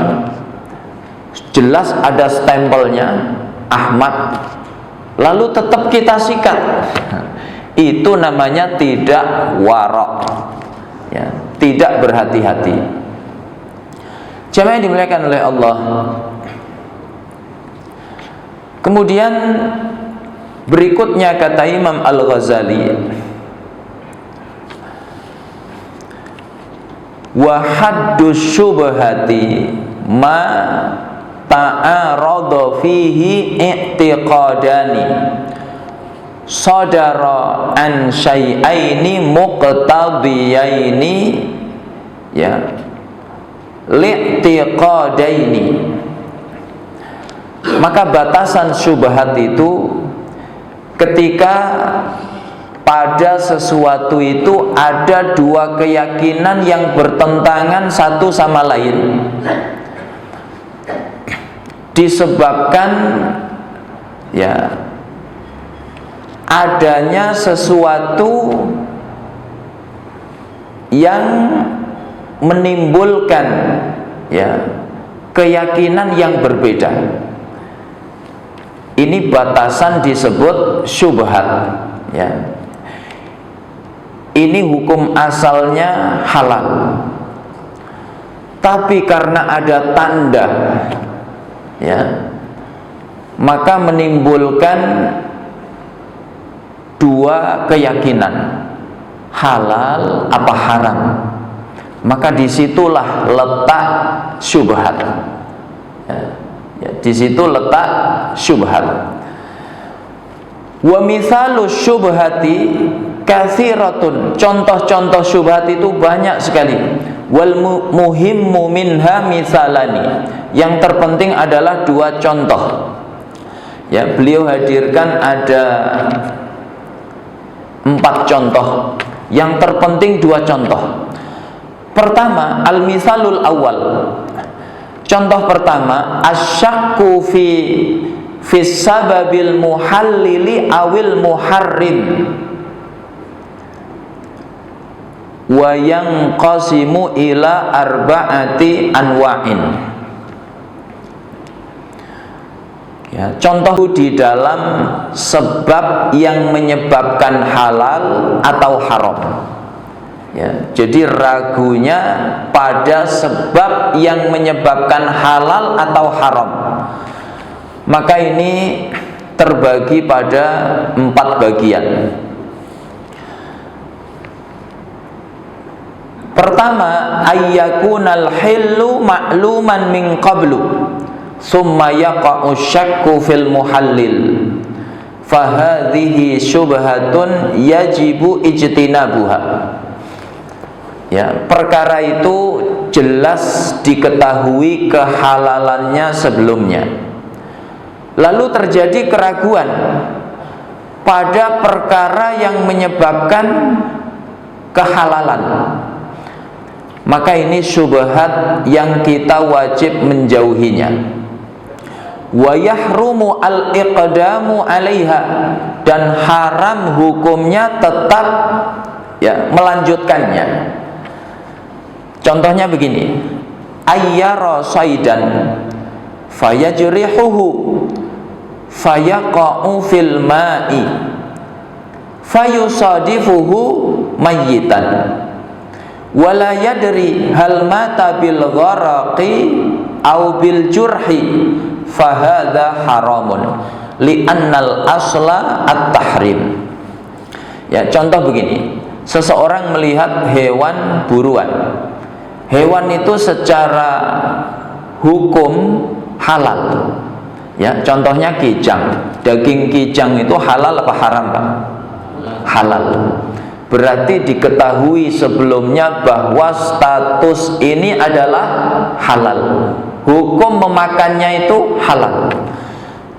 jelas ada stempelnya Ahmad, lalu tetap kita sikat, itu namanya tidak warok, ya, tidak berhati-hati. Jamaah yang dimuliakan oleh Allah. Kemudian berikutnya kata Imam Al-Ghazali, wa haddu syubhati ma ta'arada fihi i'tiqadani sadara an syai'aini muqtadiyaini, ya, li'tiqadaini. Maka batasan syubhat itu ketika pada sesuatu itu ada dua keyakinan yang bertentangan satu sama lain, disebabkan, ya, adanya sesuatu yang menimbulkan, ya, keyakinan yang berbeda. Ini batasan disebut syubhat, ya. Ini hukum asalnya halal, tapi karena ada tanda, ya, maka menimbulkan dua keyakinan, halal apa haram. Maka disitulah letak syubhat, ya, disitu letak syubhat. Wa mithalu syubhati katsiratun, contoh-contoh syubhat itu banyak sekali. Wal muhimmu minha mithalani, yang terpenting adalah dua contoh. Ya, beliau hadirkan ada 4 contoh. Yang terpenting 2 contoh. Pertama, al-mithalul awal. Contoh pertama, asyakku fi sababil muhallili awil muharrim wa yanqasimu ila arba'ati anwa'in. Ya, contoh di dalam sebab yang menyebabkan halal atau haram. Ya, jadi ragunya pada sebab yang menyebabkan halal atau haram. Maka ini terbagi pada 4 bagian. Pertama, ayyakunal hillu ma'luman min qablu summa yaqa'u syakku fil muhallil fahadhihi syubhatun yajibu ijtinabuha. Ya, perkara itu jelas diketahui kehalalannya sebelumnya, lalu terjadi keraguan pada perkara yang menyebabkan kehalalan, maka ini syubhat yang kita wajib menjauhinya. Wa yahrumu al-iqdamu 'alaiha, dan haram hukumnya tetap melanjutkannya. Contohnya begini, ayyara saidan fayajrihuhu fayaqa'u fil ma'i fayusadifuhu mayyitan wala yadri hal mata bil gharaqi au bil jurhi fahadha haramun li'annal asla at-tahrim. Ya, contoh begini, seseorang melihat hewan buruan. Hewan itu secara hukum halal. Ya, contohnya kijang. Daging kijang itu halal apa haram, Pak? Halal. Berarti diketahui sebelumnya bahwa status ini adalah halal. Hukum memakannya itu halal.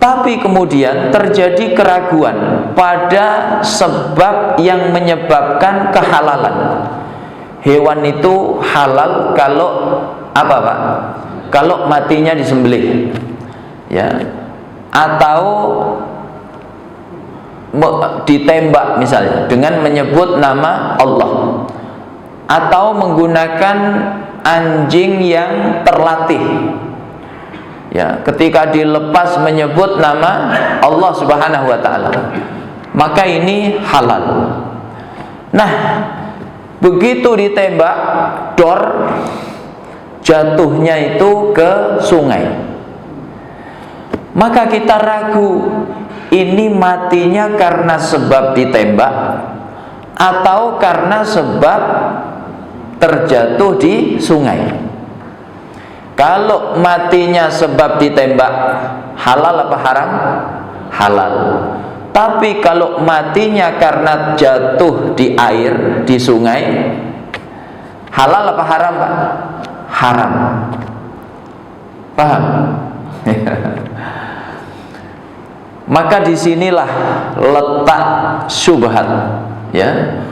Tapi kemudian terjadi keraguan pada sebab yang menyebabkan kehalalan. Hewan itu halal kalau apa, Pak? Kalau matinya disembelih, ya, atau ditembak misalnya dengan menyebut nama Allah, atau menggunakan anjing yang terlatih, ya, ketika dilepas menyebut nama Allah Subhanahu wa ta'ala, maka ini halal. Nah, begitu ditembak, dor, jatuhnya itu ke sungai, maka kita ragu ini matinya karena sebab ditembak atau karena sebab terjatuh di sungai. Kalau matinya sebab ditembak, halal apa haram? Halal. Tapi kalau matinya karena jatuh di air, di sungai, halal apa haram, Pak? Haram. Paham? Maka disinilah letak syubhat, ya.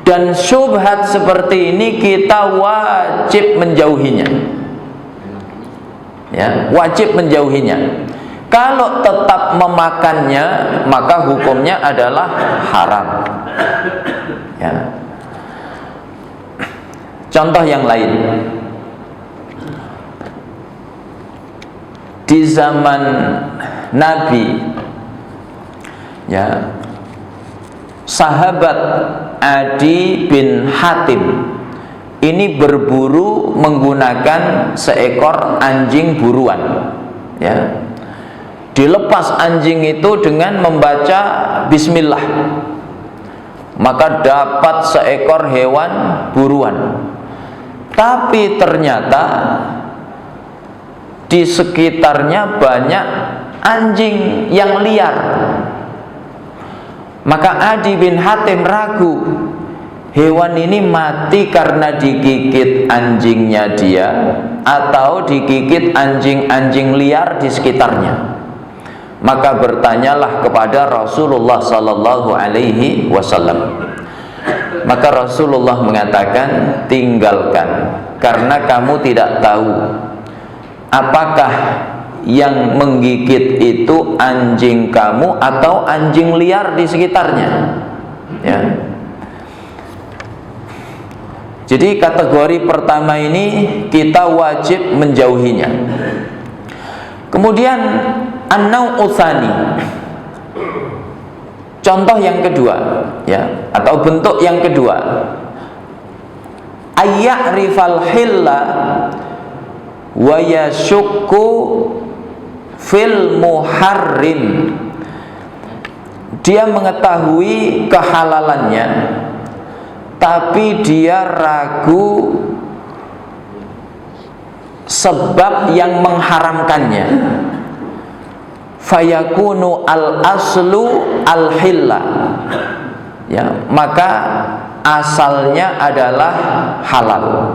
Dan syubhat seperti ini kita wajib menjauhinya, ya, wajib menjauhinya. Kalau tetap memakannya, maka hukumnya adalah haram, ya. Contoh yang lain, di zaman Nabi, ya, sahabat Adi bin Hatim ini berburu menggunakan seekor anjing buruan, ya. Dilepas anjing itu dengan membaca bismillah, maka dapat seekor hewan buruan. Tapi ternyata di sekitarnya banyak anjing yang liar. Maka Adi bin Hatim ragu, hewan ini mati karena digigit anjingnya dia atau digigit anjing-anjing liar di sekitarnya. Maka bertanyalah kepada Rasulullah sallallahu alaihi wasallam. Maka Rasulullah mengatakan, tinggalkan, karena kamu tidak tahu apakah yang menggigit itu anjing kamu atau anjing liar di sekitarnya, ya. Jadi kategori pertama ini kita wajib menjauhinya. Kemudian an-nau'u tsani, contoh yang kedua, ya, atau bentuk yang kedua, ayya'rifal hilla wa yashukku fil muharrim. Dia mengetahui kehalalannya, tapi dia ragu sebab yang mengharamkannya. Fayakunu al aslu al hilla, ya, maka asalnya adalah halal.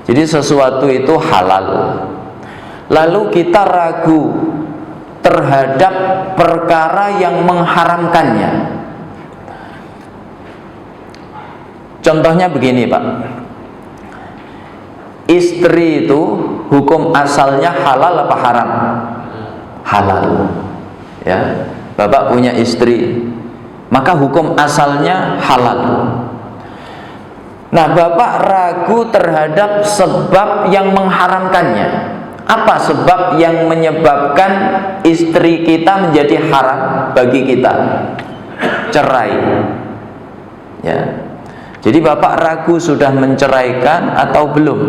Jadi sesuatu itu halal, lalu kita ragu terhadap perkara yang mengharamkannya. Contohnya begini, Pak. Istri itu hukum asalnya halal apa haram? Halal. Ya. Bapak punya istri, maka hukum asalnya halal. Nah, Bapak ragu terhadap sebab yang mengharamkannya. Apa sebab yang menyebabkan istri kita menjadi haram bagi kita? Cerai. Ya. Jadi Bapak ragu sudah menceraikan atau belum?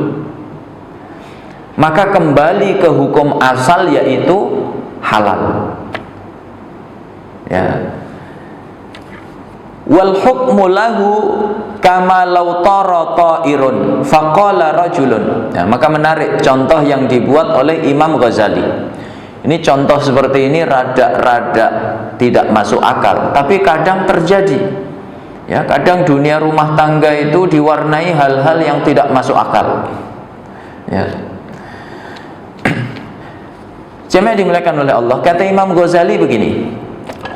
Maka kembali ke hukum asal, yaitu halal. Ya. Wal hukmu lahu kama law tara ta'irun faqala rajulun. Ya, maka menarik contoh yang dibuat oleh Imam Ghazali. Ini contoh seperti ini rada-rada tidak masuk akal, tapi kadang terjadi. Ya, kadang dunia rumah tangga itu diwarnai hal-hal yang tidak masuk akal. Ya. Jemaah dimuliakan oleh Allah, kata Imam Ghazali begini,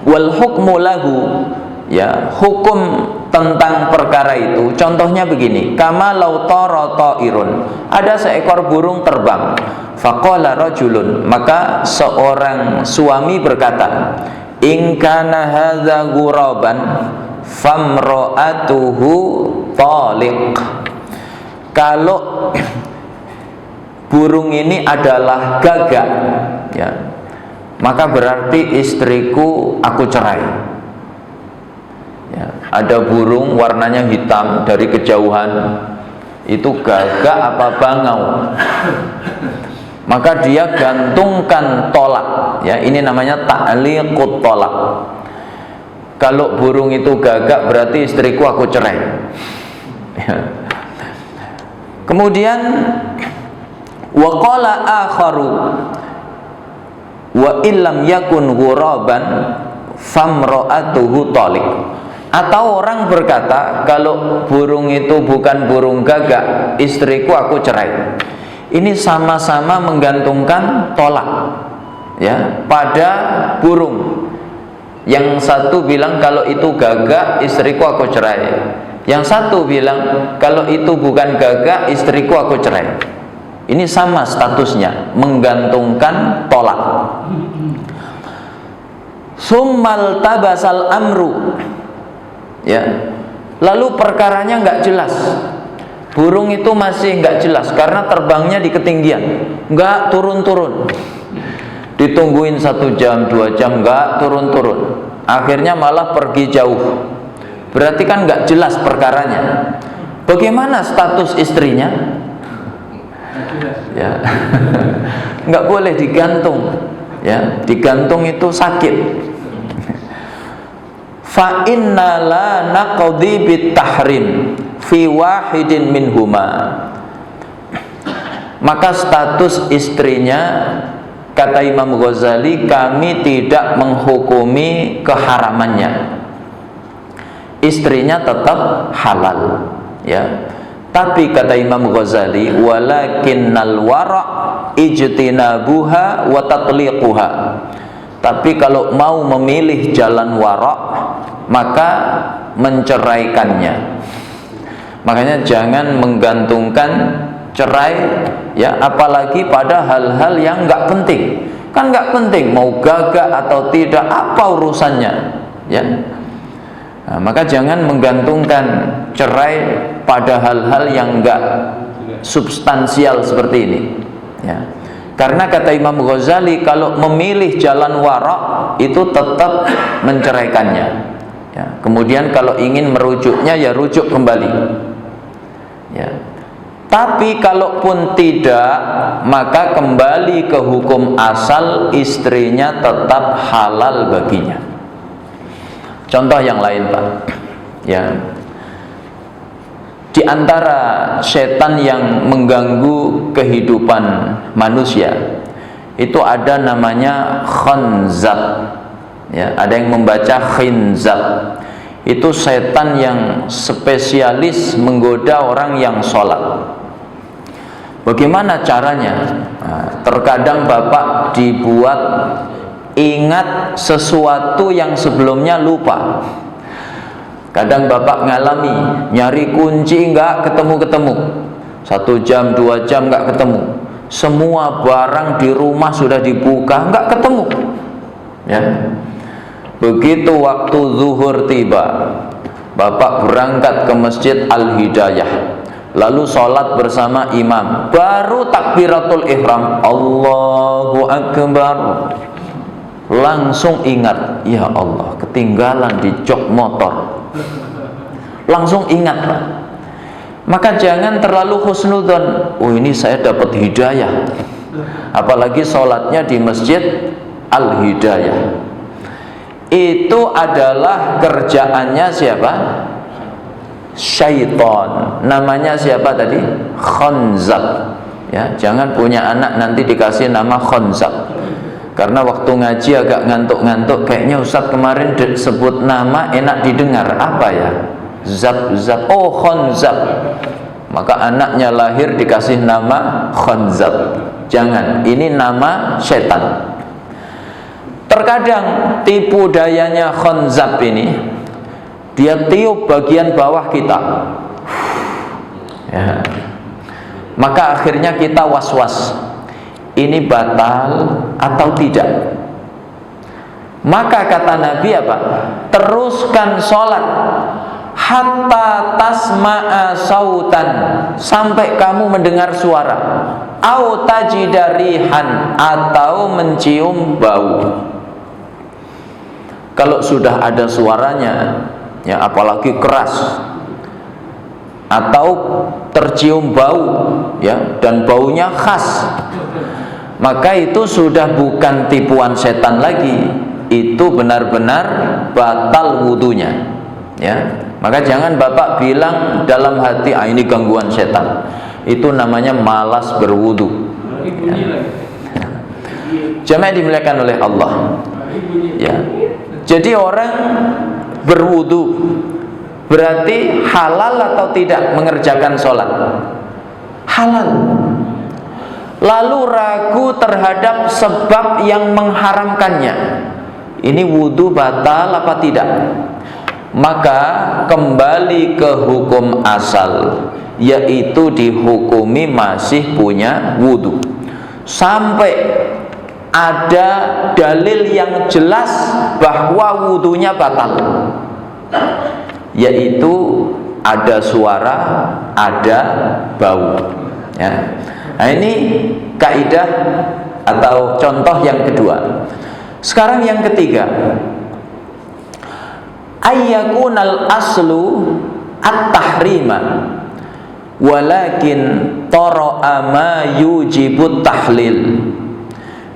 wal hukmu lahu, ya, hukum tentang perkara itu contohnya begini, kama law tara ta'irun, ada seekor burung terbang, faqala rajulun, maka seorang suami berkata, in kana hadza ghuraban famra'atuhu taliq, kalau burung ini adalah gagak, ya, maka berarti istriku aku cerai. Ya, ada burung warnanya hitam dari kejauhan, itu gagak apa bangau, maka dia gantungkan tolak. Ya, ini namanya ta'liqut tolak. Kalau burung itu gagak berarti istriku aku cerai. Ya. Kemudian wa qala akharu wa illam yakun ghuraban famra'atuhu taliq. Atau orang berkata, kalau burung itu bukan burung gagak, istriku aku cerai. Ini sama-sama menggantungkan tolak, ya, pada burung. Yang satu bilang kalau itu gagak, istriku aku cerai. Yang satu bilang kalau itu bukan gagak, istriku aku cerai. Ini sama statusnya, menggantungkan tolak. Summal tabasal amru, ya, lalu perkaranya nggak jelas. Burung itu masih nggak jelas karena terbangnya di ketinggian, nggak turun-turun. Ditungguin 1 jam, 2 jam, nggak turun-turun. Akhirnya malah pergi jauh. Berarti kan nggak jelas perkaranya. Bagaimana status istrinya? Ya, nggak boleh digantung. Ya, digantung itu sakit. Fa inna la naqdi bit tahrim fi wahidin minhuma. Maka status istrinya, kata Imam Ghazali, kami tidak menghukumi keharamannya. Istrinya tetap halal, ya. Tapi kata Imam Ghazali, walakinnal wara' ijtinabuha wa tatliquha. Tapi kalau mau memilih jalan wara', maka menceraikannya. Makanya jangan menggantungkan cerai, ya, apalagi pada hal-hal yang nggak penting. Kan nggak penting mau gagak atau tidak, apa urusannya, ya. Nah, maka jangan menggantungkan cerai pada hal-hal yang nggak substansial seperti ini, ya. Karena kata Imam Ghazali, kalau memilih jalan wara' itu tetap menceraikannya, ya. Kemudian kalau ingin merujuknya, ya rujuk kembali, ya. Tapi kalaupun tidak, maka kembali ke hukum asal, istrinya tetap halal baginya. Contoh yang lain, Pak, ya. Di antara setan yang mengganggu kehidupan manusia itu ada namanya khanzab, ya. Ada yang membaca khinzab. Itu setan yang spesialis menggoda orang yang sholat. Bagaimana caranya? Nah, terkadang Bapak dibuat ingat sesuatu yang sebelumnya lupa. Kadang bapak ngalami nyari kunci nggak ketemu-ketemu, 1 jam 2 jam nggak ketemu, semua barang di rumah sudah dibuka nggak ketemu, ya. Begitu waktu zuhur tiba, bapak berangkat ke Masjid Al-Hidayah, lalu sholat bersama imam, baru takbiratul ihram, Allahu Akbar, langsung ingat, ya Allah, ketinggalan di jok motor. Langsung ingat, Pak. Maka jangan terlalu husnudzon, oh ini saya dapat hidayah. Apalagi sholatnya di Masjid Al-Hidayah. Itu adalah kerjaannya siapa? Syaitan. Namanya siapa tadi? Khanzab. Ya, jangan punya anak nanti dikasih nama Khanzab. Karena waktu ngaji agak ngantuk-ngantuk, kayaknya Ustadz kemarin sebut nama enak didengar, apa ya? Zab, oh Khanzab. Maka anaknya lahir dikasih nama Khanzab. Jangan, ini nama setan. Terkadang tipu dayanya Khanzab ini, dia tiup bagian bawah kita, ya. Maka akhirnya kita was-was, ini batal atau tidak. Maka kata Nabi apa? Teruskan sholat hatta tasma'a sautan, sampai kamu mendengar suara, au tajidarihan, atau mencium bau. Kalau sudah ada suaranya, ya apalagi keras, atau tercium bau, ya, dan baunya khas, maka itu sudah bukan tipuan setan lagi, itu benar-benar batal wudunya, ya. Maka jangan bapak bilang dalam hati, ah ini gangguan setan. Itu namanya malas berwudu, ya. Jamaah dimuliakan oleh Allah, ya. Jadi orang berwudu berarti halal atau tidak mengerjakan sholat? Halal. Lalu ragu terhadap sebab yang mengharamkannya, ini wudu batal apa tidak? Maka kembali ke hukum asal, yaitu dihukumi masih punya wudu sampai ada dalil yang jelas bahwa wudunya batal, yaitu ada suara, ada bau, ya. Nah ini kaidah atau contoh yang kedua. Sekarang yang ketiga, ayyakunal aslu at-tahrima walakin tara'a ma yujibut tahlil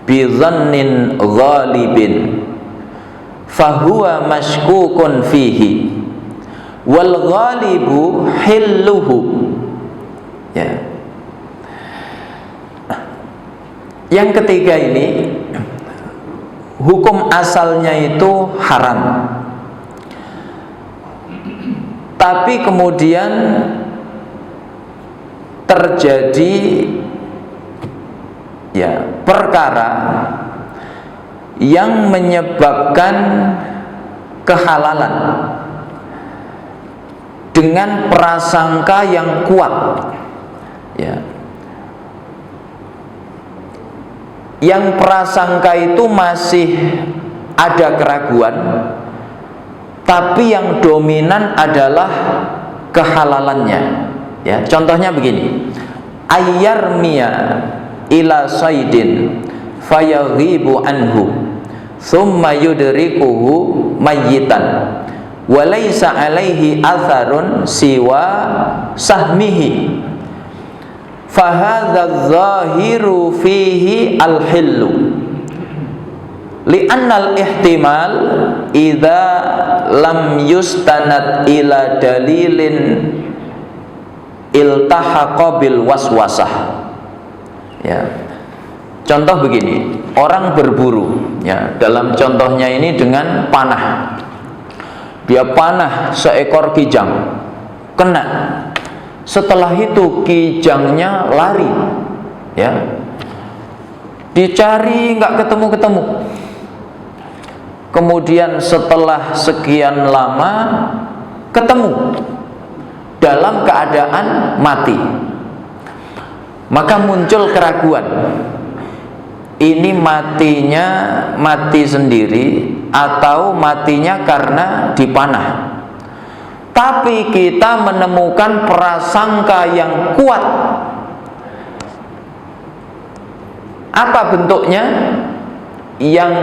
bi dhannin ghalibin fahuwa mashkukun fihi wal ghalibu hilluhu, ya. Yang ketiga ini, hukum asalnya itu haram, tapi kemudian terjadi, ya, perkara yang menyebabkan kehalalan dengan prasangka yang kuat, ya. Yang prasangka itu masih ada keraguan, tapi yang dominan adalah kehalalannya, ya. Contohnya begini, ayyarmiya ila saydin fayaghibu anhu thumma yudrikuhu mayyitan walaysa alaihi atharun siwa sahmihi fahadha zahiru fihi al-hillu li'annal ihtimal idza lam yustanad ila dalilin iltahaqa bil waswasah, ya. Contoh begini, orang berburu, ya, dalam contohnya ini dengan panah. Dia panah seekor kijang, kena. Setelah itu kijangnya lari, ya. Dicari nggak ketemu-ketemu. Kemudian setelah sekian lama ketemu dalam keadaan mati, maka muncul keraguan, ini matinya mati sendiri atau matinya karena dipanah. Tapi kita menemukan prasangka yang kuat. Apa bentuknya? Yang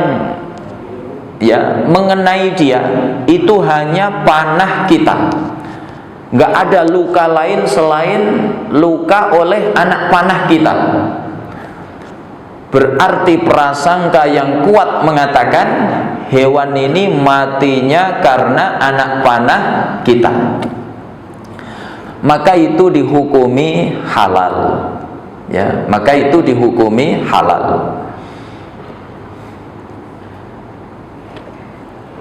mengenai dia itu hanya panah kita, nggak ada luka lain selain luka oleh anak panah kita. Berarti prasangka yang kuat mengatakan hewan ini matinya karena anak panah kita, maka itu dihukumi halal, ya, maka itu dihukumi halal.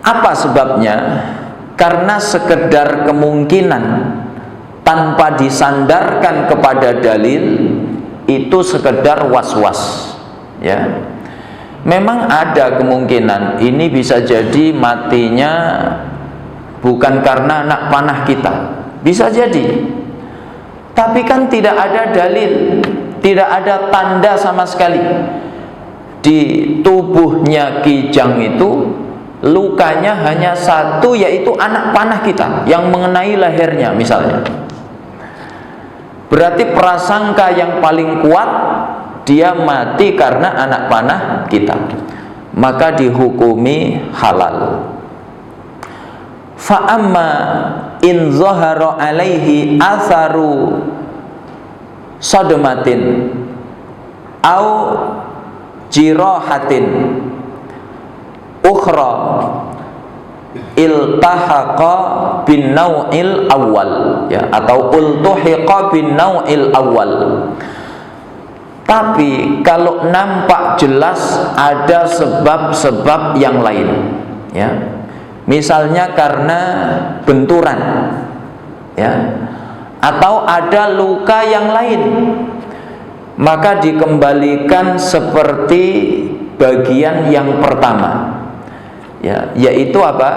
Apa sebabnya? Karena sekedar kemungkinan tanpa disandarkan kepada dalil itu sekedar was-was, ya. Memang ada kemungkinan ini bisa jadi matinya bukan karena anak panah kita, bisa jadi. Tapi kan tidak ada dalil, tidak ada tanda sama sekali di tubuhnya kijang itu. Lukanya hanya satu, yaitu anak panah kita yang mengenai lehernya misalnya. Berarti prasangka yang paling kuat dia mati karena anak panah kita, maka dihukumi halal. Fa amma in zahara alaihi atharu sadmatin au jirahatin ukhra iltahaqa bin nau'il awal, ya, atau ultuhiqa bin nau'il awal. Tapi kalau nampak jelas ada sebab-sebab yang lain, ya, misalnya karena benturan, ya, atau ada luka yang lain, maka dikembalikan seperti bagian yang pertama, ya, yaitu apa?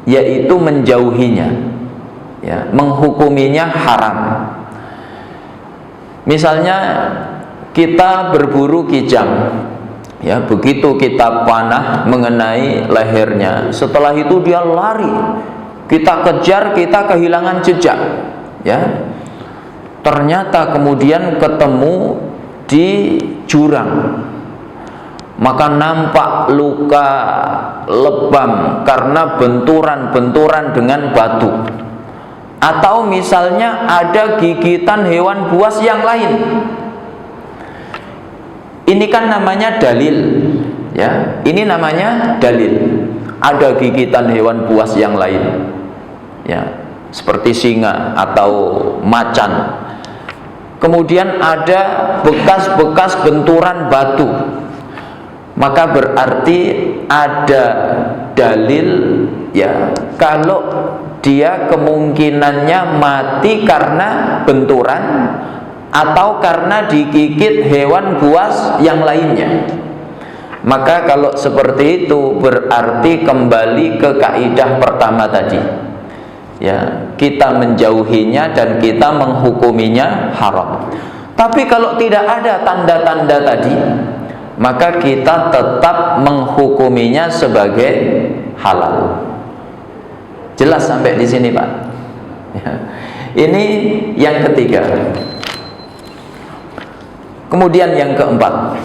Yaitu menjauhinya, ya, menghukuminya haram. Misalnya kita berburu kijang, ya, begitu kita panah mengenai lehernya, setelah itu dia lari, kita kejar, kita kehilangan jejak, ya. Ternyata kemudian ketemu di jurang, maka nampak luka lebam karena benturan-benturan dengan batu. Atau misalnya ada gigitan hewan buas yang lain. Ini kan namanya dalil, ya. Ini namanya dalil. Ada gigitan hewan buas yang lain, ya, seperti singa atau macan. Kemudian ada bekas-bekas benturan batu, maka berarti ada dalil, ya, kalau dia kemungkinannya mati karena benturan atau karena digigit hewan buas yang lainnya. Maka kalau seperti itu berarti kembali ke kaidah pertama tadi, ya, kita menjauhinya dan kita menghukuminya haram. Tapi kalau tidak ada tanda-tanda tadi, maka kita tetap menghukuminya sebagai halal. Jelas sampai di sini, Pak? Ya. Ini yang ketiga. Kemudian yang keempat,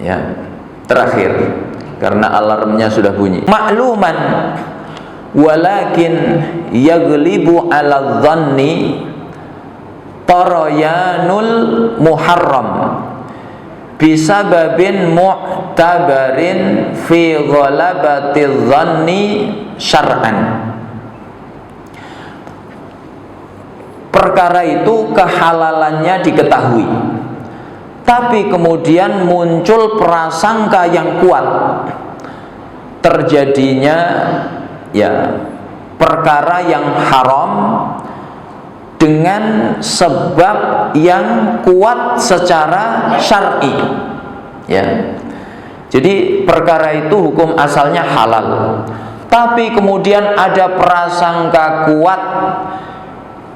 ya, terakhir, karena alarmnya sudah bunyi. Ma'luman walakin yaglibu ala dhanni tarayanul muharram bisababin mu'tabarin fi ghalabati dhanni syar'an. Perkara itu kehalalannya diketahui, tapi kemudian muncul prasangka yang kuat terjadinya, ya, perkara yang haram dengan sebab yang kuat secara syar'i, ya. Jadi perkara itu hukum asalnya halal, tapi kemudian ada prasangka kuat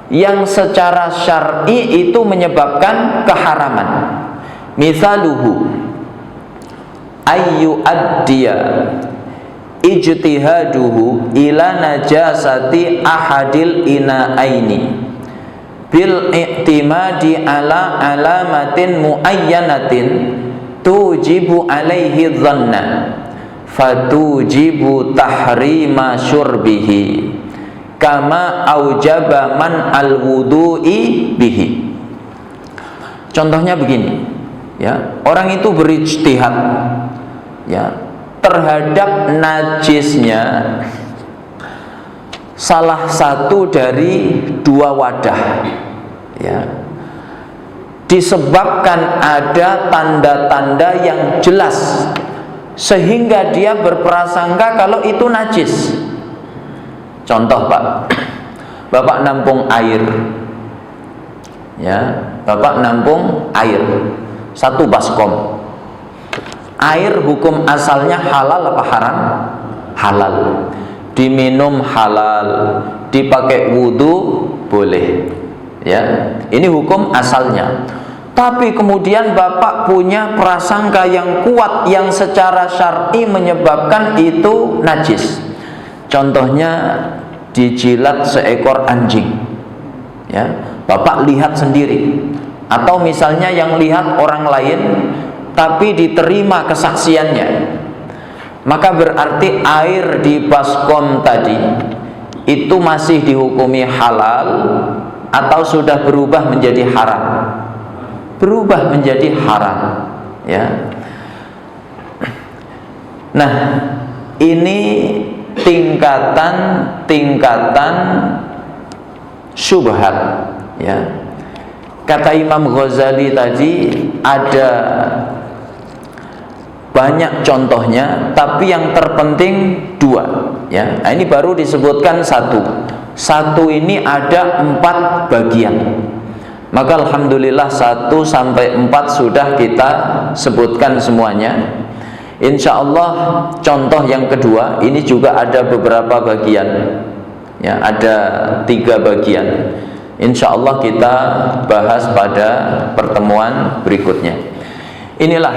yang secara syar'i itu menyebabkan keharaman. Misaluhu ayyu addiya ijtihaduhu ila najasati ahadil ina'aini bil i'timadi ala alamatin muayyanatin tujibu alaihi dhanna fatujibu tahrima syurbihi kama aujaba man al-wudu'i bihi. Contohnya begini, ya, orang itu berijtihad, ya, terhadap najisnya salah satu dari dua wadah, ya, disebabkan ada tanda-tanda yang jelas sehingga dia berprasangka kalau itu najis. Contoh, Pak, Bapak nampung air, ya, Bapak nampung air 1 baskom. Air hukum asalnya halal apa haram? Halal. Diminum halal, dipakai wudhu boleh, ya, ini hukum asalnya. Tapi kemudian Bapak punya prasangka yang kuat yang secara syar'i menyebabkan itu najis. Contohnya dijilat seekor anjing, ya, Bapak lihat sendiri, atau misalnya yang lihat orang lain tapi diterima kesaksiannya, maka berarti air di baskom tadi itu masih dihukumi halal atau sudah berubah menjadi haram? Berubah menjadi haram, ya. Nah, ini tingkatan syubhat, ya. Kata Imam Ghazali tadi ada banyak contohnya, tapi yang terpenting 2, ya. Nah, ini baru disebutkan satu ini ada 4 bagian. Maka alhamdulillah 1 sampai 4 sudah kita sebutkan semuanya. Insya Allah contoh yang kedua ini juga ada beberapa bagian, ya, ada 3 bagian. Insya Allah kita bahas pada pertemuan berikutnya. Inilah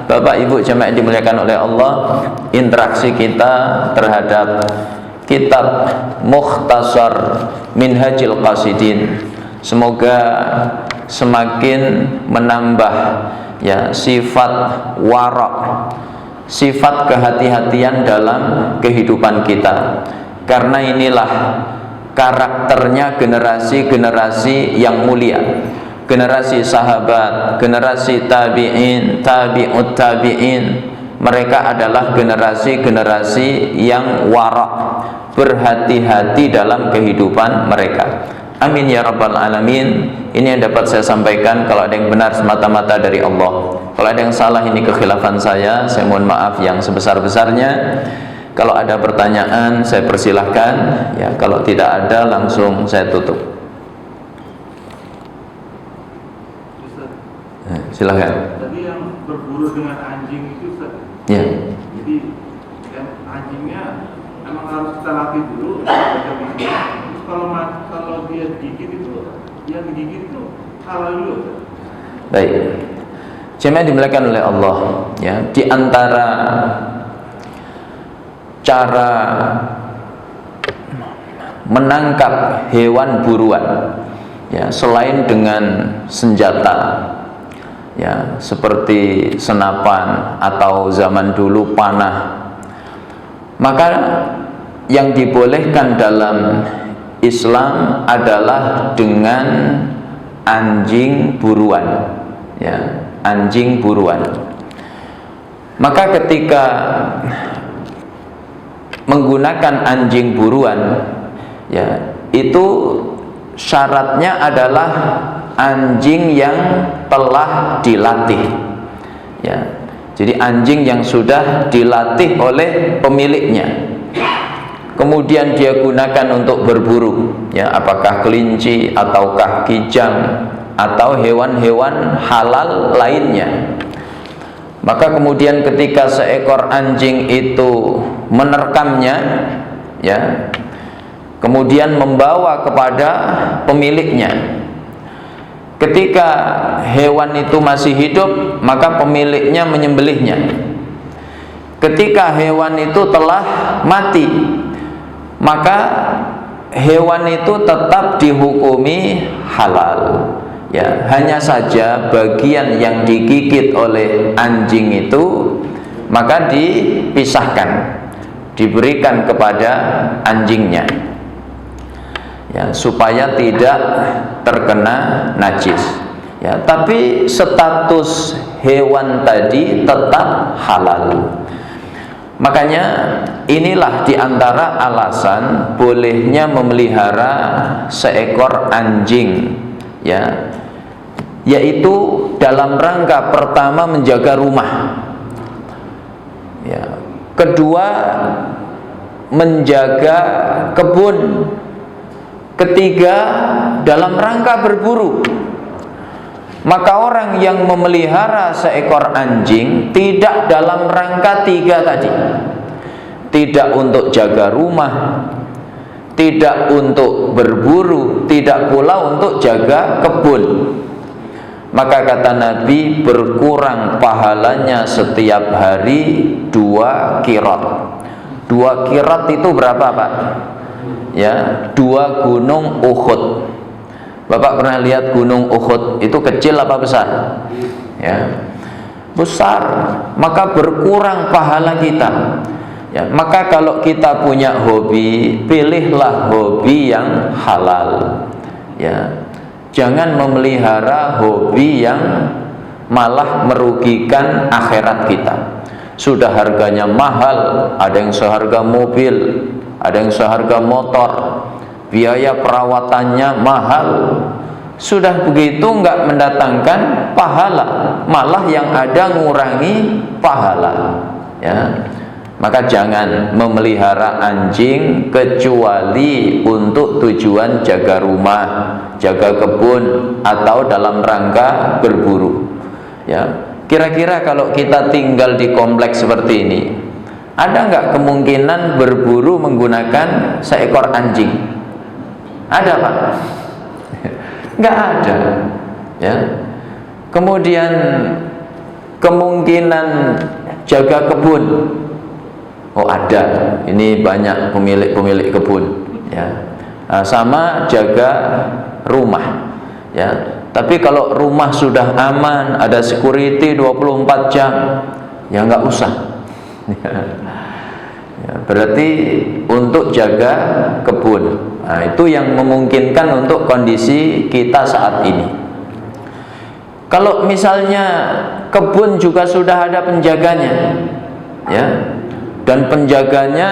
Bapak Ibu jemaah yang dimuliakan oleh Allah, interaksi kita terhadap kitab Mukhtasar Minhajil Qasidin. Semoga semakin menambah, ya, sifat wara', sifat kehati-hatian dalam kehidupan kita. Karena inilah karakternya generasi-generasi yang mulia, generasi sahabat, generasi tabi'in, tabi'ut tabi'in. Mereka adalah generasi-generasi yang wara', berhati-hati dalam kehidupan mereka. Amin ya rabbal alamin. Ini yang dapat saya sampaikan. Kalau ada yang benar semata-mata dari Allah, kalau ada yang salah ini kekhilafan saya mohon maaf yang sebesar-besarnya. Kalau ada pertanyaan saya persilahkan, ya, kalau tidak ada langsung saya tutup. Silahkan. Tadi yang berburu dengan anjing itu, ya. Jadi anjingnya memang harus kita latih dulu. Terus kalau dia gigit itu, yang digigit itu halal dulu. Baik. Jemaah dimuliakan oleh Allah, ya, di antara cara menangkap hewan buruan, ya, selain dengan senjata, ya, seperti senapan atau zaman dulu panah, maka yang dibolehkan dalam Islam adalah dengan anjing buruan, ya, anjing buruan. Maka ketika menggunakan anjing buruan, ya, itu syaratnya adalah anjing yang telah dilatih, ya. Jadi anjing yang sudah dilatih oleh pemiliknya, kemudian dia gunakan untuk berburu, ya, apakah kelinci ataukah kijang atau hewan-hewan halal lainnya. Maka kemudian ketika seekor anjing itu menerkamnya, ya, kemudian membawa kepada pemiliknya. Ketika hewan itu masih hidup, maka pemiliknya menyembelihnya. Ketika hewan itu telah mati, maka hewan itu tetap dihukumi halal. Ya, hanya saja bagian yang digigit oleh anjing itu maka dipisahkan, diberikan kepada anjingnya, ya, supaya tidak terkena najis. Ya, tapi status hewan tadi tetap halal. Makanya inilah diantara alasan bolehnya memelihara seekor anjing, ya, yaitu dalam rangka pertama menjaga rumah, ya, kedua menjaga kebun, ketiga dalam rangka berburu. Maka orang yang memelihara seekor anjing tidak dalam rangka tiga tadi, tidak untuk jaga rumah, tidak untuk berburu, tidak pula untuk jaga kebun. Maka kata Nabi, berkurang pahalanya setiap hari 2 qirat. 2 qirat itu berapa, Pak? Ya, 2 gunung Uhud. Bapak pernah lihat gunung Uhud itu kecil apa besar? Ya, besar. Maka berkurang pahala kita. Ya, maka kalau kita punya hobi, pilihlah hobi yang halal. Ya, jangan memelihara hobi yang malah merugikan akhirat kita. Sudah harganya mahal, ada yang seharga mobil, ada yang seharga motor, biaya perawatannya mahal. Sudah begitu nggak mendatangkan pahala, malah yang ada ngurangi pahala. Ya, maka jangan memelihara anjing kecuali untuk tujuan jaga rumah, jaga kebun, atau dalam rangka berburu. Ya, kira-kira kalau kita tinggal di kompleks seperti ini, ada nggak kemungkinan berburu menggunakan seekor anjing? Ada, Pak? Nggak ada. Ya. Kemudian kemungkinan jaga kebun, oh ada. Ini banyak pemilik kebun. Ya. Nah, sama jaga rumah. Ya. Tapi kalau rumah sudah aman, ada security 24 jam, ya nggak usah. Ya, berarti untuk jaga kebun. Nah, itu yang memungkinkan untuk kondisi kita saat ini. Kalau misalnya kebun juga sudah ada penjaganya, ya, dan penjaganya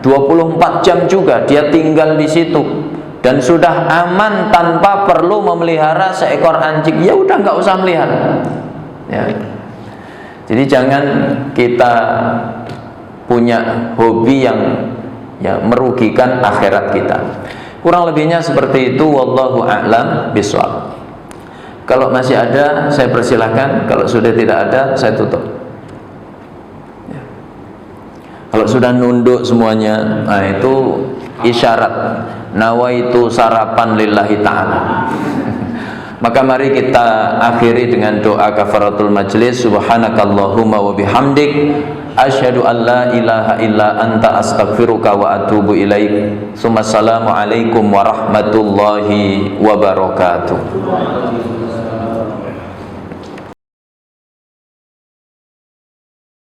24 jam juga, dia tinggal di situ dan sudah aman tanpa perlu memelihara seekor anjing, ya udah nggak usah melihara. Ya. Jadi jangan kita punya hobi yang ya merugikan akhirat kita. Kurang lebihnya seperti itu, wallahu a'lam bishawab. Kalau masih ada saya persilahkan, kalau sudah tidak ada saya tutup. Ya. Kalau sudah nunduk semuanya, nah itu isyarat nawaitu sarapan lillahi ta'ala. Maka mari kita akhiri dengan doa kafaratul majlis. Subhanakallahumma wa bihamdik, asyhadu an la ilaha illa anta, astaghfiruka wa atubu ilaik. Assalamualaikum warahmatullahi wabarakatuh.